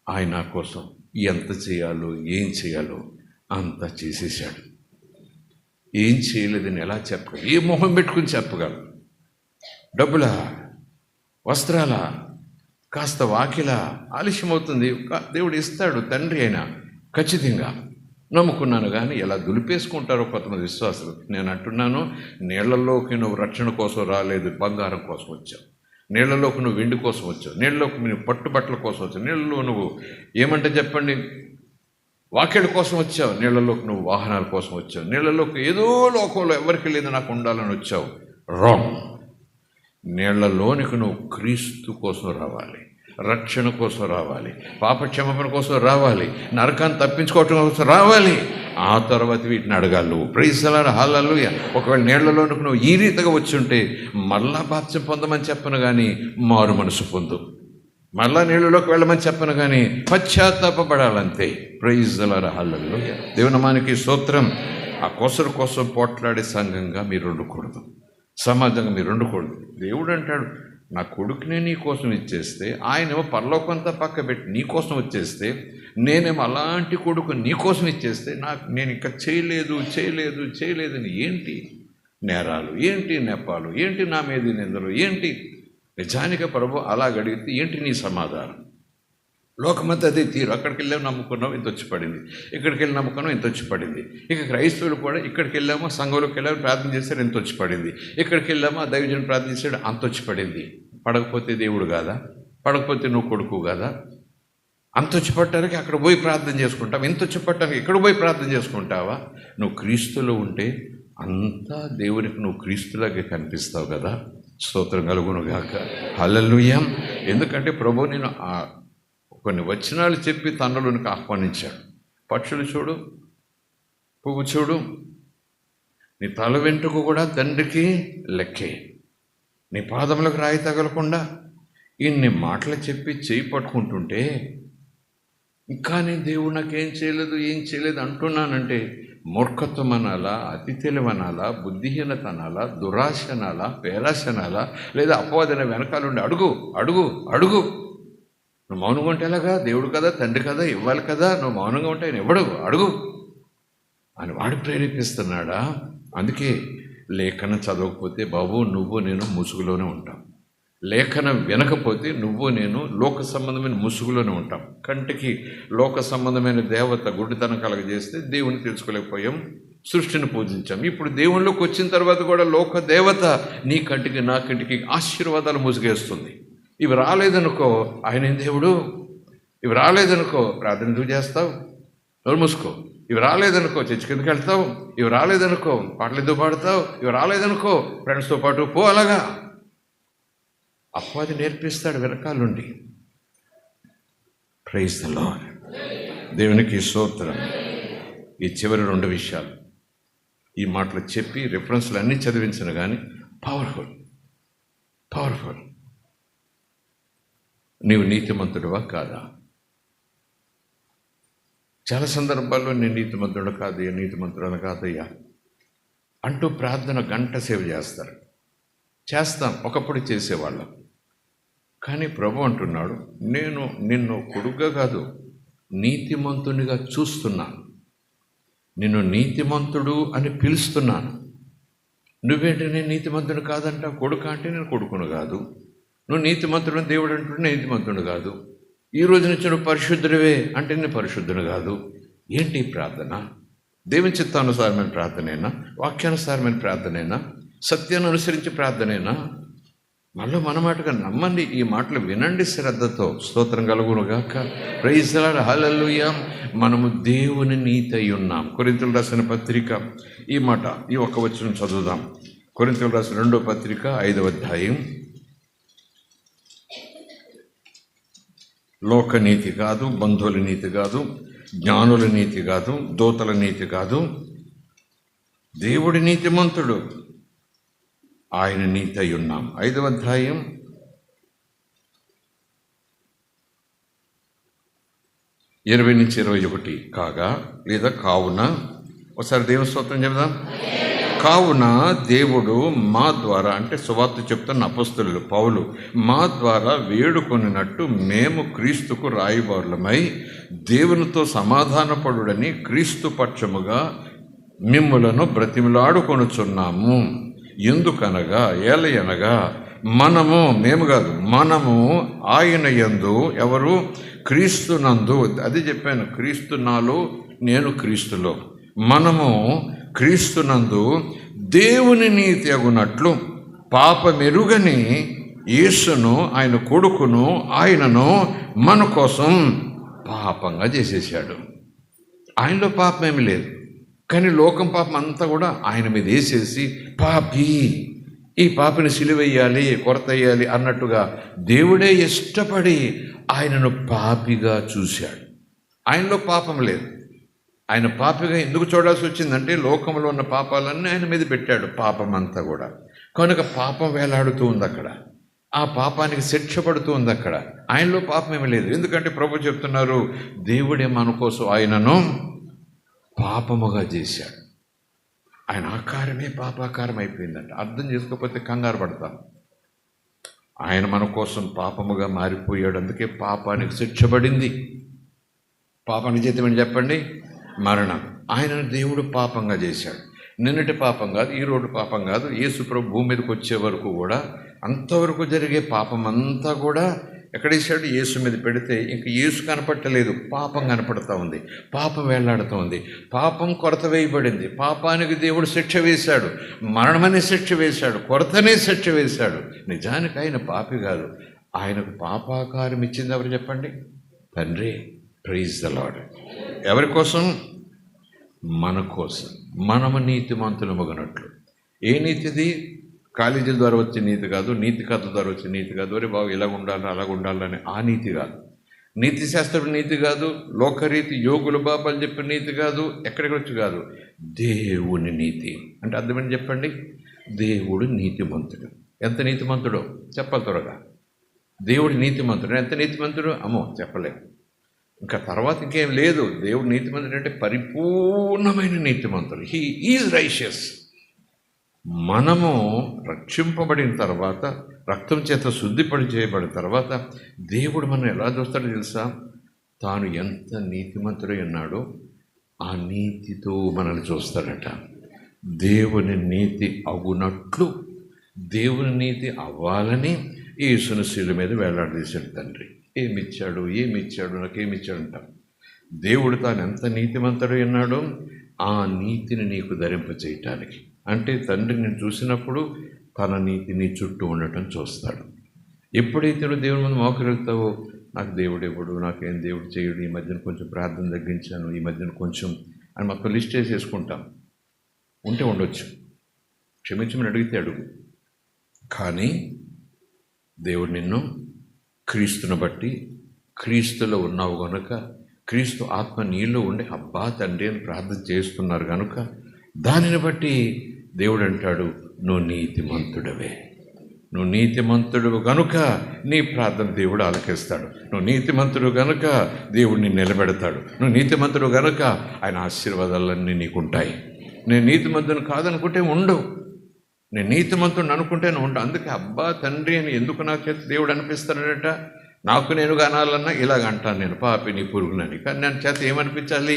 ఆయన నా కోసం ఎంత చేయాలో ఏం చేయాలో అంత చేసేసాడు. ఏం చేయలేదని ఎలా చెప్పగలను? ఏ మొహం పెట్టుకుని చెప్పగలను? డబ్బులా, వస్త్రాలా, కాస్త వాకిలా, ఆలస్యమవుతుంది, దేవుడు ఇస్తాడు. తండ్రి అయినా ఖచ్చితంగా నమ్ముకున్నాను. కానీ ఎలా దులిపేసుకుంటారో కొంతమంది విశ్వాసులు. నేను అంటున్నాను, నీళ్లలోకి నువ్వు రక్షణ కోసం రాలేదు, బంగారం కోసం వచ్చావు. నీళ్లలోకి నువ్వు వెండి కోసం వచ్చావు, నీళ్ళలోకి నువ్వు పట్టుబట్టల కోసం వచ్చావు, నీళ్ళలో నువ్వు ఏమంటే చెప్పండి వాక్యాల కోసం వచ్చావు, నీళ్లలోకి నువ్వు వాహనాల కోసం వచ్చావు, నీళ్లలోకి ఏదో లోకంలో ఎవరికి లేదు నాకు ఉండాలని వచ్చావు. రాంగ్. నీళ్లలోనికి నువ్వు క్రీస్తు కోసం రావాలి, రక్షణ కోసం రావాలి, పాపక్షమాపణ కోసం రావాలి, నరకాన్ని తప్పించుకోవటం కోసం రావాలి. ఆ తర్వాత వీటిని అడగాలి నువ్వు. ప్రైజ్ ది లార్డ్, హల్లెలూయా. ఒకవేళ నీళ్లలోనికి నువ్వు ఈ రీతిగా వచ్చి ఉంటే మళ్ళా బాప్తిసం పొందమని చెప్పను కానీ మారు మనసు పొందు, మళ్ళా నీళ్ళలోకి వెళ్ళమని చెప్పను కానీ పశ్చాత్తాపపడాలంతే. Praise the Lord, hallelujah. దేవుని నామానికి స్తోత్రం. ఆ కొసరు కోసం పోట్లాడే సంఘంగా మీరు ఉండకూడదు, సమాజంగా మీరు ఉండకూడదు. దేవుడు అంటాడు నా కొడుకునే నీ కోసం ఇచ్చేస్తే, ఆయనేమో పరలోకంతా పక్క పెట్టి నీ కోసం వచ్చేస్తే, నేనేమో అలాంటి కొడుకు నీ కోసం ఇచ్చేస్తే నేను ఇంకా చేయలేదని ఏంటి నేరాలు, ఏంటి నెపాలు, ఏంటి నా మీద నిందలు, ఏంటి? నిజానికి ప్రభు అలా అడిగితే ఏంటి నీ సమాధానం? లోకమంతా అదే తీరు. అక్కడికి వెళ్ళాము నమ్ముకున్నాం, ఇంత వచ్చి పడింది, ఇక్కడికి వెళ్ళి నమ్ముకున్నాం, ఇంత వచ్చి పడింది. ఇక క్రైస్తవులు కూడా ఇక్కడికి వెళ్ళామో సంఘంలోకి వెళ్ళాము, ప్రార్థన చేశారు, ఎంత వచ్చి పడింది. ఇక్కడికి వెళ్ళామో దైవజనుడు ప్రార్థన చేశాడు, అంత వచ్చి పడింది. పడకపోతే దేవుడు కాదా? పడకపోతే నువ్వు కొడుకు కాదా? అంత వచ్చి పట్టడానికి అక్కడ పోయి ప్రార్థన చేసుకుంటావు, ఇంత వచ్చి పట్టడానికి ఇక్కడ పోయి ప్రార్థన చేసుకుంటావా? నువ్వు క్రీస్తులో ఉంటే అంతా దేవునికి నువ్వు క్రీస్తులాగే కనిపిస్తావు కదా. స్తోత్రం కలుగును గాక, హల్లెలూయా. ఎందుకంటే ప్రభు నేను కొన్ని వచనాలు చెప్పి తండ్రులకు ఆహ్వానించాడు. పక్షులు చూడు, పువ్వు చూడు, నీ తల వెంట్రుక కూడా తండ్రికి లెక్కే, నీ పాదములకు రాయి తగలకుండా ఇన్ని మాటలు చెప్పి చేయి పట్టుకుంటుంటే ఇంకా నేను దేవుడు నాకేం చేయలేదు అంటున్నానంటే మూర్ఖత్వం అనాలా, అతి తెలివనాలా, బుద్ధిహీనత అనాలా, దురాశ అనాలా, పేరాశ అనాలా, లేదా అపవాదన వెనకాలండి అడుగు. నువ్వు మౌనంగా ఉంటే ఎలాగా? దేవుడు కదా, తండ్రి కదా, ఇవ్వాలి కదా. నువ్వు మౌనంగా ఉంటే ఆయన ఇవ్వడు, అడుగు అని వాడు ప్రేరేపిస్తున్నాడా? అందుకే లేఖనం చదవకపోతే బాబు నువ్వు నేను ముసుగులోనే ఉంటాం, లేఖనం వినకపోతే నువ్వు నేను లోక సంబంధమైన ముసుగులోనే ఉంటాం. కంటికి లోక సంబంధమైన దేవత గుడ్డితనం కలగజేస్తే దేవుని తెలుసుకోలేకపోయాం, సృష్టిని పూజించాం. ఇప్పుడు దేవుళ్ళలోకి వచ్చిన తర్వాత కూడా లోక దేవత నీ కంటికి నా కంటికి ఆశీర్వాదాలు ముసుగేస్తుంది. ఇవి రాలేదనుకో ఆయన దేవుడు, ఇవి రాలేదనుకో ప్రార్థన ఎందుకు చేస్తావు? నోరు మూసుకో. ఇవి రాలేదనుకో చర్చి కిందకి వెళ్తావు, ఇవి రాలేదనుకో పాటలు ఎందుకు పాడతావు, ఇవి రాలేదనుకో ఫ్రెండ్స్తో పాటు పో. అలాగా అపవాది నేర్పిస్తాడు వెనకాలండి. ప్రైజ్ ది లార్డ్, దేవునికి స్తోత్రం. ఈ చివరి 2 విషయాలు ఈ మాటలు చెప్పి రిఫరెన్స్లు అన్నీ చదివించిన కానీ పవర్ఫుల్. నీవు నీతిమంతుడివా కాదా? చాలా సందర్భాల్లో నేను నీతిమంతుడు కాదయ్యా, నీతిమంతుడు కాదయ్యా అంటూ ప్రార్థన గంట సేవ చేస్తాం, ఒకప్పుడు చేసేవాళ్ళం. కానీ ప్రభు అంటున్నాడు నేను నిన్ను కొడుగ్గా కాదు నీతిమంతునిగా చూస్తున్నాను, నిన్ను నీతిమంతుడు అని పిలుస్తున్నాను. నువ్వేంటి నేను నీతిమంతుడు కాదంట? కొడుకు అంటే నేను కొడుకును కాదు, నువ్వు నీతిమంతుడు దేవుడు అంటుంటే నీతిమంతుడు కాదు. ఈ రోజు నుంచి నువ్వు పరిశుద్ధుడివే అంటే నేను పరిశుద్ధుడు కాదు. ఏంటి ప్రార్థన? దేవుని చిత్తానుసారమైన ప్రార్థనేనా? వాక్యానుసారమైన ప్రార్థనేనా? సత్యాన్ని అనుసరించి ప్రార్థనేనా? మళ్ళీ మన మాటగా నమ్మండి, ఈ మాటలు వినండి శ్రద్ధతో. స్తోత్రం కలుగునుగాక. ప్రైజ్ ది లార్డ్, హల్లెలూయా. మనము దేవుని నీతి అయి ఉన్నాం. కొరింథీయులకు రాసిన పత్రిక ఈ మాట, ఈ ఒక్క వచనం చదువుదాం. కొరింథీయులకు రాసిన 2వ పత్రిక 5వ అధ్యాయం. లోకనీతి కాదు, బంధువుల నీతి కాదు, జ్ఞానుల నీతి కాదు, దూతల నీతి కాదు, దేవుడి నీతిమంతుడు, ఆయన నీతి అయి ఉన్నాం. 5వ అధ్యాయం 20-21 కాగా లేదా కావున, ఒకసారి దేవుని స్తోత్రం చెప్దాం. కావున దేవుడు మా ద్వారా, అంటే సువార్త చెప్తున్న అపొస్తలులు పౌలు, మా ద్వారా వేడుకొనినట్టు మేము క్రీస్తుకు రాయబారులమై దేవునితో సమాధానపడుడని క్రీస్తు పక్షముగా మిమ్ములను బ్రతిమిలాడుకొనుచున్నాము. ఎందుకనగా ఏలయనగా మనము ఆయన యందు, ఎవరు? క్రీస్తునందు. అది చెప్పాను, క్రీస్తు నాలో, నేను క్రీస్తులో. మనము క్రీస్తునందు దేవుని నీతి అగునట్లు పాపమెరుగని యేసును, ఆయన కొడుకును, ఆయనను మన కోసం పాపంగా చేసేసాడు. ఆయనలో పాపం ఏమీ లేదు, కానీ లోకం పాపం అంతా కూడా ఆయన మీద వేసేసి పాపి, ఈ పాపిని సిలువేయాలి, కొరతయ్యాలి అన్నట్టుగా దేవుడే ఇష్టపడి ఆయనను పాపిగా చూశాడు. ఆయనలో పాపం లేదు. ఆయన పాపిగా ఎందుకు చూడాల్సి వచ్చిందంటే లోకంలో ఉన్న పాపాలన్నీ ఆయన మీద పెట్టాడు, పాపం అంతా కూడా. కనుక పాపం వేలాడుతూ ఉంది అక్కడ, ఆ పాపానికి శిక్ష పడుతూ ఉంది అక్కడ. ఆయనలో పాపం ఏమీ లేదు. ఎందుకంటే ప్రభు చెప్తున్నారు, దేవుడే మన కోసం ఆయనను పాపముగా చేశాడు. ఆయన ఆకారమే పాపాకారం అయిపోయిందంట. అర్థం చేసుకోకపోతే కంగారు పడతాం. ఆయన మన కోసం పాపముగా మారిపోయాడు, అందుకే పాపానికి శిక్ష పడింది. పాపానికి జీతం చెప్పండి, మరణం. ఆయనను దేవుడు పాపంగా చేశాడు. నిన్నటి పాపం కాదు, ఈరోజు పాపం కాదు, యేసు ప్రభు భూమి మీదకి వచ్చే వరకు కూడా అంతవరకు జరిగే పాపం అంతా కూడా ఎక్కడేసాడు? యేసు మీద పెడితే ఇంక యేసు కనపట్టలేదు, పాపం కనపడుతూ ఉంది, పాపం వేలాడుతూ ఉంది, పాపం కొరత వేయబడింది. పాపానికి దేవుడు శిక్ష వేశాడు, మరణమనే శిక్ష వేశాడు, కొరతనే శిక్ష వేశాడు. నిజానికి ఆయన పాపి కాదు, ఆయనకు పాపాకారం ఇచ్చింది ఎవరు చెప్పండి? తండ్రి. Praise the Lord. ఎవరి కోసం? మన కోసం. మనము నీతిమంతులమగునట్లు. ఏ నీతిది? కాలేజీల ద్వారా వచ్చే నీతి కాదు, నీతి కథల ద్వారా వచ్చే నీతి కాదు, ఒరే బాబు ఇలాగ ఉండాలి అలాగ ఉండాలని ఆ నీతి కాదు. నీతి శాస్త్రం నీతి కాదు, లోకరీతి యోగులు బాబాలు చెప్పిన నీతి కాదు, ఎక్కడికి వచ్చి కాదు, దేవుని నీతి. అంటే అర్థమని చెప్పండి, దేవుడు నీతిమంతుడు. ఎంత నీతిమంతుడో చెప్పాలి త్వరగా. దేవుడు నీతిమంతుడు. ఎంత నీతిమంతుడు? అమ్మో చెప్పలేము. ఇంకా తర్వాత ఇంకేం లేదు. దేవుడు నీతిమంతుడు అంటే పరిపూర్ణమైన నీతిమంతుడు. He is righteous. మనము రక్షింపబడిన తర్వాత, రక్తం చేత శుద్ధిపడి చేయబడిన తర్వాత దేవుడు మనం ఎలా చూస్తాడో తెలుసా? తాను ఎంత నీతిమంతుడై ఉన్నాడో ఆ నీతితో మనల్ని చూస్తాడట. దేవుని నీతి అగునట్లు, దేవుని నీతి అవ్వాలని యేసును శిలువ మీద వేలాడదీశాడు తండ్రి. ఏమిచ్చాడు నాకేమిచ్చాడు అంటాం. దేవుడు తాను ఎంత నీతిమంతుడై ఉన్నాడో ఆ నీతిని నీకు ధరింపచేయటానికి. అంటే తండ్రి నేను చూసినప్పుడు తన నీతి నీ చుట్టూ ఉండటం చూస్తాడు. ఎప్పుడైతే నువ్వు దేవుని ముందు మోకరిస్తావో, నాకు దేవుడు ఇవ్వడు, నాకేం దేవుడు చేయడు, ఈ మధ్యన కొంచెం ప్రార్థన తగ్గించాను, ఈ మధ్యన కొంచెం అని మొత్తం లిస్ట్ వేసేసుకుంటాం. ఉంటే ఉండొచ్చు, క్షమించమని అడిగితే అడుగు. కానీ దేవుడు నిన్ను క్రీస్తుని బట్టి, క్రీస్తులో ఉన్నావు కనుక, క్రీస్తు ఆత్మ నీలో ఉండి అబ్బా తండ్రి అని ప్రార్థన చేస్తున్నారు కనుక దానిని బట్టి దేవుడు అంటాడు, నువ్వు నీతిమంతుడవే. నువ్వు నీతిమంతుడు కనుక నీ ప్రార్థన దేవుడు ఆలకిస్తాడు. నువ్వు నీతిమంతుడు కనుక దేవుడిని నిలబెడతాడు. నువ్వు నీతిమంతుడు కనుక ఆయన ఆశీర్వాదాలన్నీ నీకుంటాయి. నేను నీతిమంతుని కాదనుకుంటే ఉండవు, నేను నీతిమంతుడిని అనుకుంటేనే ఉంటా. అందుకే అబ్బా తండ్రి అని ఎందుకు నా చేత దేవుడు అనిపిస్తాడట? నాకు నేను అనాలన్నా ఇలాగ అంటాను, నేను పాపిని పురుగునని. కానీ నా చేత ఏమనిపించాలి?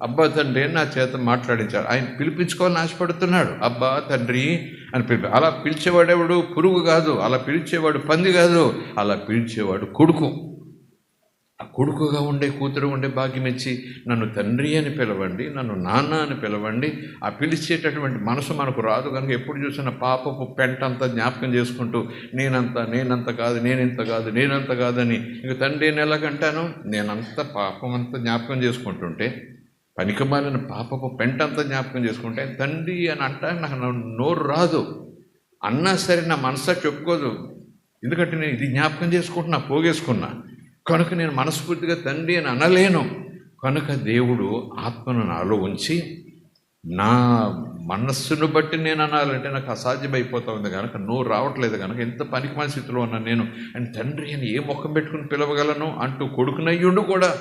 అబ్బా తండ్రి అని నా చేత మాట్లాడించాలి. ఆయన పిలిపించుకోవాలని ఆశపడుతున్నాడు, అబ్బా తండ్రి అని అలా పిలిచేవాడెవడు? పురుగు కాదు, అలా పిలిచేవాడు పంది కాదు, అలా పిలిచేవాడు కొడుకు. ఆ కొడుకుగా ఉండే, కూతురు ఉండే భాగ్యం ఇచ్చి నన్ను తండ్రి అని పిలవండి, నన్ను నాన్న అని పిలవండి. ఆ పిలిచేటటువంటి మనసు మనకు రాదు కనుక ఎప్పుడు చూసినా పాపపు పెంటంతా జ్ఞాపకం చేసుకుంటూ నేనంత కాదు, నేనంత కాదని ఇంక తండ్రి అని ఎలాగంటాను? నేనంత పాపం అంతా జ్ఞాపకం చేసుకుంటుంటే, పనికిమాలిన పాపపు పెంటంతా జ్ఞాపకం చేసుకుంటే తండ్రి అని అంటాను నాకు నోరు రాదు. అన్నా సరే నా మనసా చెప్పుకోదు, ఎందుకంటే నేను ఇది జ్ఞాపకం చేసుకుంటున్నా, పోగేసుకున్నా కనుక నేను మనస్ఫూర్తిగా తండ్రి అని అనలేను. కనుక దేవుడు ఆత్మను నాలో ఉంచి నా మనస్సును బట్టి నేను అనాలంటే నాకు అసాధ్యమైపోతా ఉంది కనుక నోరు రావట్లేదు కనుక ఎంత పనికిమాలిన స్థితిలో ఉన్నాను నేను. అండ్ తండ్రి అని ఏ ముఖం పెట్టుకుని పిలవగలను అంటూ కొడుకునయ్యుండు కూడా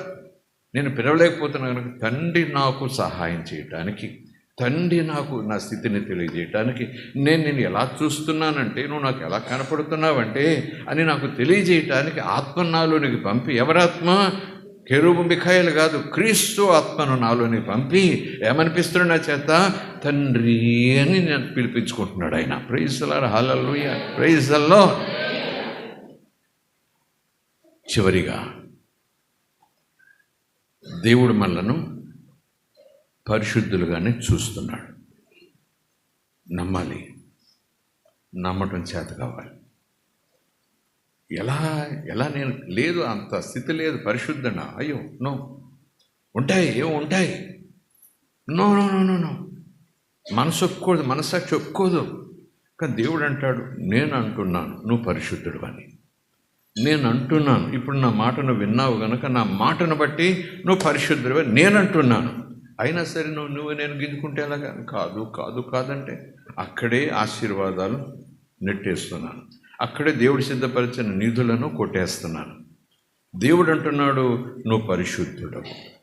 నేను పిలవలేకపోతున్నాను కనుక తండ్రి నాకు సహాయం చేయటానికి, తండ్రి నాకు నా స్థితిని తెలియజేయటానికి, నేను ఎలా చూస్తున్నానంటే, నువ్వు నాకు ఎలా కనపడుతున్నావంటే అని నాకు తెలియజేయటానికి ఆత్మ నాలోనికి పంపి, ఎవరాత్మ? కెరూబు మిఖాయిలు కాదు, క్రీస్తు ఆత్మను నాలోనికి పంపి ఏమనిపిస్తున్నాడు? నా చేత తండ్రి అని నేను పిలిపించుకుంటున్నాడు ఆయన. Praise the Lord, hallelujah, praise the Lord. చివరిగా దేవుడు మనలను పరిశుద్ధులుగానే చూస్తున్నాడు. నమ్మాలి, నమ్మటం చేత కావాలి. ఎలా ఎలా నేను లేదు, అంత స్థితి లేదు, పరిశుద్ధన. అయ్యో నో, ఉంటాయి, ఏమో ఉంటాయి. No no no no no, మనసు ఒప్పుకోదు, మనసాక్షి ఒప్పుకోదు. కానీ దేవుడు అంటాడు, నేను అంటున్నాను నువ్వు పరిశుద్ధుడు అని. నేను అంటున్నాను, ఇప్పుడు నా మాటను విన్నావు గనక నా మాటను బట్టి నువ్వు పరిశుద్ధుడు అని నేను అంటున్నాను. అయినా సరే నువ్వు నేను గిద్దుకుంటే ఎలాగా? కాదు కాదు కాదంటే అక్కడే ఆశీర్వాదాలు నెట్టేస్తున్నాను, అక్కడే దేవుడు సిద్ధపరిచిన నిధులను కొట్టేస్తున్నాను. దేవుడు అంటున్నాడు, నువ్వు పరిశుద్ధుడు,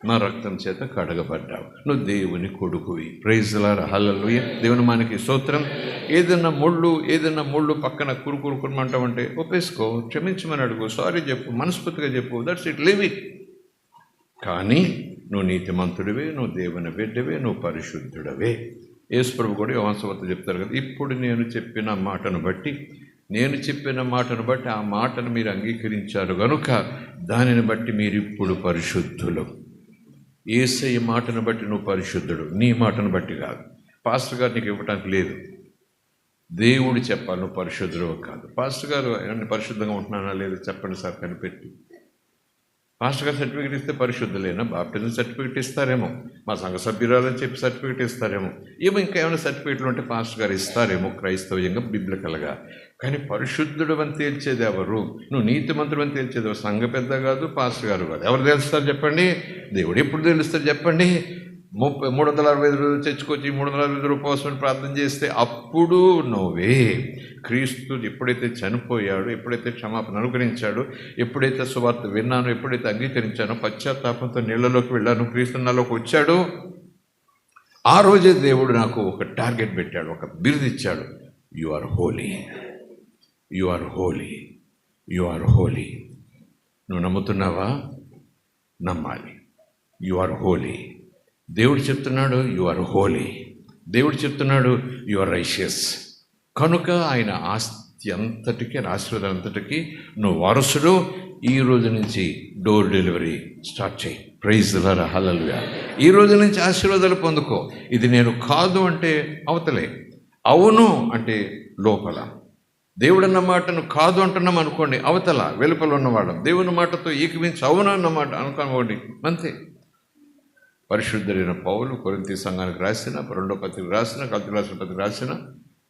నా రక్తం చేత కడగబడ్డావు, నువ్వు దేవుని కొడుకువి. Praise the Lord, hallelujah. దేవుని మనకి స్తోత్రం. ఏదైనా ముళ్ళు పక్కన కురుకురుకురమంటామంటే ఒప్పేసుకో, క్షమించమని అడుగు, సారీ చెప్పు, మనస్ఫూర్తిగా చెప్పు, దట్స్ ఇట్, లివ్ ఇట్. కానీ నువ్వు నీతిమంతుడివే, నువ్వు దేవుని బిడ్డవే, నువ్వు పరిశుద్ధుడవే. యేసు ప్రభు కూడా యోహాను సువార్త చెప్తారు కదా, ఇప్పుడు నేను చెప్పిన మాటను బట్టి ఆ మాటను మీరు అంగీకరించారు కనుక దానిని బట్టి మీరు ఇప్పుడు పరిశుద్ధులు. యేసయ్య మాటను బట్టి నువ్వు పరిశుద్ధుడు, నీ మాటను బట్టి కాదు. పాస్టర్ గారు నీకు ఇవ్వటానికి లేదు, దేవుడు చెప్పాలి నువ్వు పరిశుద్ధుడు కాదు. పాస్టర్ గారు ఏమన్నా పరిశుద్ధంగా ఉంటున్నానా లేదు చెప్పండి సార్ కనిపెట్టి. పాస్టర్ గారు సర్టిఫికేట్ ఇస్తే పరిశుద్ధులేనా? బాప్టిజం సర్టిఫికేట్ ఇస్తారేమో, మా సంఘ సభ్యురాలని చెప్పి సర్టిఫికేట్ ఇస్తారేమో, ఏమో ఇంకా ఏమైనా సర్టిఫికేట్లు ఉంటే పాస్టర్ గారు ఇస్తారేమో క్రైస్తవ్యంగా, బిబ్లికల్గా. కానీ పరిశుద్ధుడు అని తేల్చేది ఎవరు? నువ్వు నీతిమంతుడు అని తేల్చేది ఎవరు? సంఘ పెద్ద కాదు, పాస్టర్ గారు కాదు. ఎవరు తెలుస్తారు చెప్పండి? దేవుడు ఎప్పుడు తెలుస్తారు చెప్పండి? 365 రోజులు చర్చకొచ్చి 365 ఉపవాసం ప్రార్థన చేస్తే అప్పుడు నువ్వే. క్రీస్తు ఎప్పుడైతే చనిపోయాడో, ఎప్పుడైతే క్షమాపణ అనుగ్రహించాడో, ఎప్పుడైతే సువార్త విన్నానో, ఎప్పుడైతే అంగీకరించానో, పశ్చాత్తాపంతో నీళ్ళలోకి వెళ్ళాను, క్రీస్తు నాలోకి వచ్చాడో, ఆ రోజే దేవుడు నాకు ఒక టార్గెట్ పెట్టాడు, ఒక బిరుదు ఇచ్చాడు. You are holy, you are holy, you are holy. నువ్వు నమ్ముతున్నావా? నమ్మాలి. You are holy. దేవుడు చెప్తున్నాడు యు ఆర్ హోలీ. దేవుడు చెప్తున్నాడు యు ఆర్ రైషియస్. కనుక ఆయన ఆస్తి అంతటికీ, ఆశీర్వాదం అంతటికీ నువ్వు వారసుడు. ఈ రోజు నుంచి డోర్ డెలివరీ స్టార్ట్ చేయి. ప్రైజ్ ది లార్డ్, హల్లెలూయా. ఈ రోజు నుంచి ఆశీర్వాదాలు పొందుకో. ఇది నేను కాదు అంటే అవతలే, అవును అంటే లోపల. దేవుడన్న మాటను కాదు అంటున్నాం అనుకోండి, అవతల వెలుపల ఉన్నవాళ్ళం. దేవుని మాటతో ఏకమించి అవును అన్నమాట అనుకోండి, అంతే. పరిశుద్ధుడైన పౌలు కొరింథీ సంఘానికి రాసిన 2వ పత్రిక రాసిన, గలతీయులకు రాసిన పత్రిక రాసిన,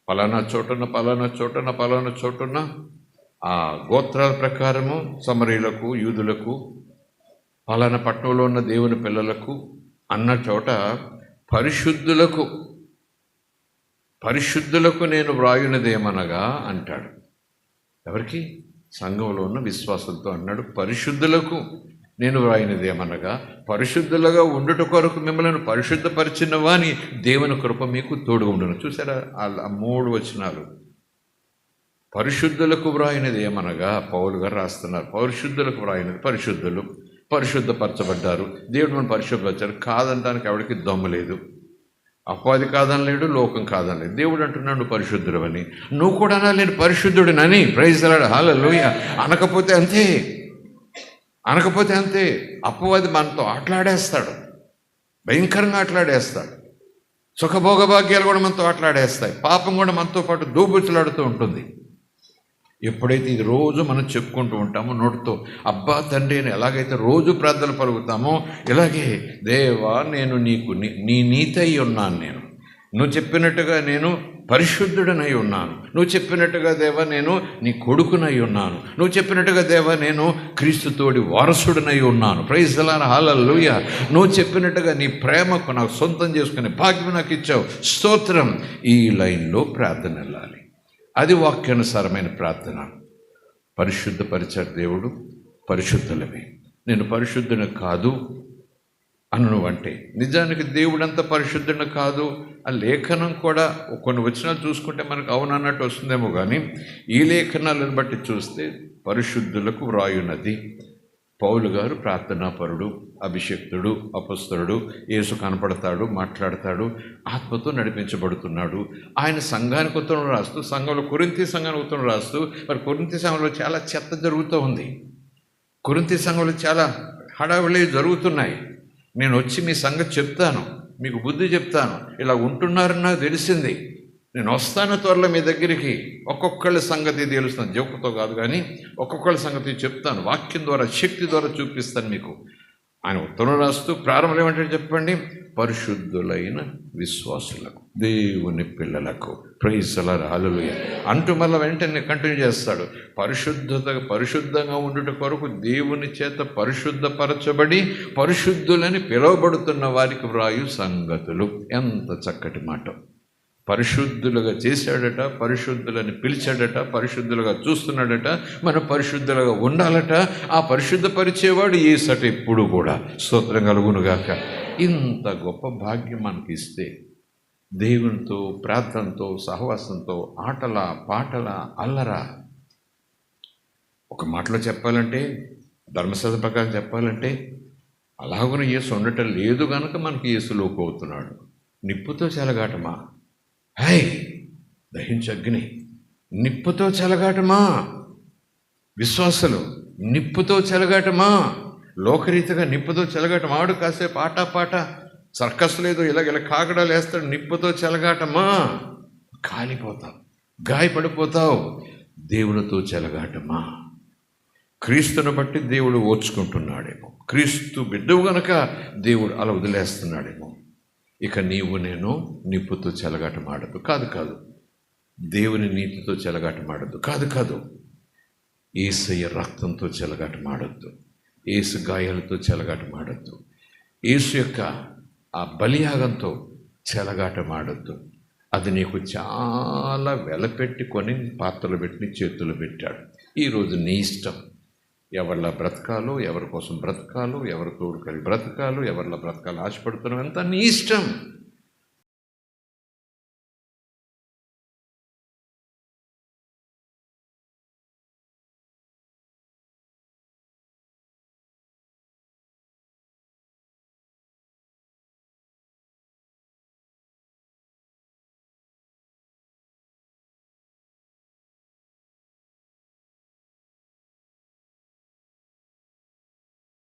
పలానా చోటున ఆ గోత్రాల ప్రకారము సమరీయులకు, యూదులకు, పలానా పట్టణంలో ఉన్న దేవుని పిల్లలకు అన్న చోట పరిశుద్ధులకు నేను వ్రాయునదేమనగా అంటాడు. ఎవరికి? సంఘంలో ఉన్న విశ్వాసంతో అన్నాడు. పరిశుద్ధులకు నేను వ్రాయినదేమనగా, పరిశుద్ధులుగా ఉండుట కొరకు మిమ్మల్ని పరిశుద్ధపరిచిన వాని దేవుని కృప మీకు తోడుగా ఉండును. చూసారా ఆ 3 వచనాలు? పరిశుద్ధులకు వ్రాయినది ఏమనగా పౌలు గారు రాస్తున్నారు. పరిశుద్ధులకు వ్రాయినది, పరిశుద్ధులు పరిశుద్ధపరచబడ్డారు, దేవుడు మనం పరిశుద్ధపరిచారు. కాదంటానికి ఎవరికి దమ్ము లేదు. అపవాది కాదనలేడు, లోకం కాదనలేదు. దేవుడు అంటున్నాడు నువ్వు పరిశుద్ధుడు అని. నువ్వు కూడా నేను పరిశుద్ధుడినని. ప్రైజ్ ది లార్డ్, హల్లెలూయా. అనకపోతే అంతే. అపవాది మనతో ఆటలాడేస్తాడు, భయంకరంగా ఆటలాడేస్తాడు. సుఖభోగభాగ్యాలు కూడా మనతో ఆటలాడేస్తాయి. పాపం కూడా మనతో పాటు దోబుచ్చులాడుతూ ఉంటుంది. ఎప్పుడైతే ఇది రోజు మనం చెప్పుకుంటూ ఉంటామో నోటితో, అబ్బా తండ్రి అని ఎలాగైతే రోజు ప్రార్థనలు పలుకుతామో, ఇలాగే దేవా నేను నీకు నీ నీతి అయి ఉన్నాను, నువ్వు చెప్పినట్టుగా నేను పరిశుద్ధుడనై ఉన్నాను, నువ్వు చెప్పినట్టుగా దేవా నేను నీ కొడుకునై ఉన్నాను, నువ్వు చెప్పినట్టుగా దేవా నేను క్రీస్తుతోడి వారసుడినై ఉన్నాను. ప్రైజ్ ది లార్డ్, హల్లెలూయా. నువ్వు చెప్పినట్టుగా నీ ప్రేమకు నాకు సొంతం చేసుకునే భాగ్యం నాకు ఇచ్చావు, స్తోత్రం. ఈ లైన్లో ప్రార్థన వెళ్ళాలి. అది వాక్యానుసారమైన ప్రార్థన. పరిశుద్ధపరిచాడు దేవుడు, పరిశుద్ధులమే. నేను పరిశుద్ధుని కాదు అనువంటే నిజానికి దేవుడంతా పరిశుద్ధుని కాదు. ఆ లేఖనం కూడా కొన్ని వచనాలు చూసుకుంటే మనకు అవునన్నట్టు వస్తుందేమో, కానీ ఈ లేఖనాలను బట్టి చూస్తే పరిశుద్ధులకు వ్రాయున్నది. పౌలు గారు ప్రార్థనాపరుడు, అభిషిక్తుడు, అపొస్తలుడు. యేసు కనపడతాడు, మాట్లాడతాడు, ఆత్మతో నడిపించబడుతున్నాడు. ఆయన సంఘానికి ఉత్తరం రాస్తూ, సంఘంలో కొరింథీ సంఘానికి ఉత్తరం రాస్తూ, మరి కొరింథీ సంఘంలో చాలా చెత్త జరుగుతూ ఉంది. కొరింథీ సంఘంలో చాలా హడావిడి జరుగుతున్నాయి. నేను వచ్చి మీ సంగతి చెప్తాను, మీకు బుద్ధి చెప్తాను, ఇలా ఉంటున్నారని నాకు తెలిసింది, నేను వస్తాను త్వరలో మీ దగ్గరికి, ఒక్కొక్కళ్ళ సంగతి తెలుస్తాను, జోకుతో కాదు కానీ ఒక్కొక్కళ్ళ సంగతి చెప్తాను, వాక్యం ద్వారా శక్తి ద్వారా చూపిస్తాను మీకు. ఆయన ఉత్తరం రాస్తూ ప్రారంభం ఏమంటాడు చెప్పండి? పరిశుద్ధులైన విశ్వాసులకు, దేవుని పిల్లలకు. ప్రైజ్ ది లార్డ్, హల్లెలూయా అంటూ మళ్ళీ వెంటనే కంటిన్యూ చేస్తాడు. పరిశుద్ధంగా ఉండుట కొరకు దేవుని చేత పరిశుద్ధపరచబడి పరిశుద్ధులని పిలువబడుతున్న వారికి వ్రాయు సంగతులు. ఎంత చక్కటి మాట! పరిశుద్ధులుగా చేశాడట, పరిశుద్ధులని పిలిచాడట, పరిశుద్ధులుగా చూస్తున్నాడట, మనం పరిశుద్ధులుగా ఉండాలట. ఆ పరిశుద్ధపరిచేవాడు యేసట ఎప్పుడు కూడా. స్తోత్రం కలుగునుగాక. ఇంత గొప్ప భాగ్యం మనకి ఇస్తే, దేవునితో ప్రార్థనతో సహవాసంతో ఆటల పాటల అల్లరా. ఒక మాటలో చెప్పాలంటే, ధర్మశాస్త్ర ప్రకారం చెప్పాలంటే, అలాగున యేసు ఉండటం లేదు కనుక మనకి యేసు లోకు అవుతున్నాడు. నిప్పుతో చెలగాటమా? హై దహించగ్ని. నిప్పుతో చెలగాటమా? విశ్వాసులు నిప్పుతో చెలగాటమా? లోకరీతిగా నిప్పుతో చెలగాటం. ఆడు కాసేపు పాట సర్కస్ లేదు, ఇలా కాగడాలు వేస్తాడు. నిప్పుతో చెలగాటమా? కాలిపోతావు, గాయపడిపోతావు. దేవునితో చెలగాటమా? క్రీస్తుని బట్టి దేవుడు ఓర్చుకుంటున్నాడేమో, క్రీస్తు బిడ్డవు గనక దేవుడు అలా వదిలేస్తున్నాడేమో. ఇక నీవు నేను నిప్పుతో చెలగాటమాడద్దు. కాదు. దేవుని నీతితో చెలగాటమాడద్దు. కాదు. యేసయ్య రక్తంతో చెలగాటమాడద్దు. యేసు గాయాలతో చెలగాటమాడద్దు. యేసు యొక్క ఆ బలియాగంతో చెలగాటమాడద్దు. అది నీకు చాలా వెలపెట్టి కొని పాత్రలు పెట్టి చేతులు పెట్టాడు. ఈరోజు నీ ఇష్టం. ఎవరిలా బ్రతకాలో, ఎవరి కోసం బ్రతకాలో, ఎవరి తోడు కలిగి బ్రతకాలో, ఎవరిలా బ్రతకాలో ఆశపడుతున్నావు, అంతా నీ ఇష్టం.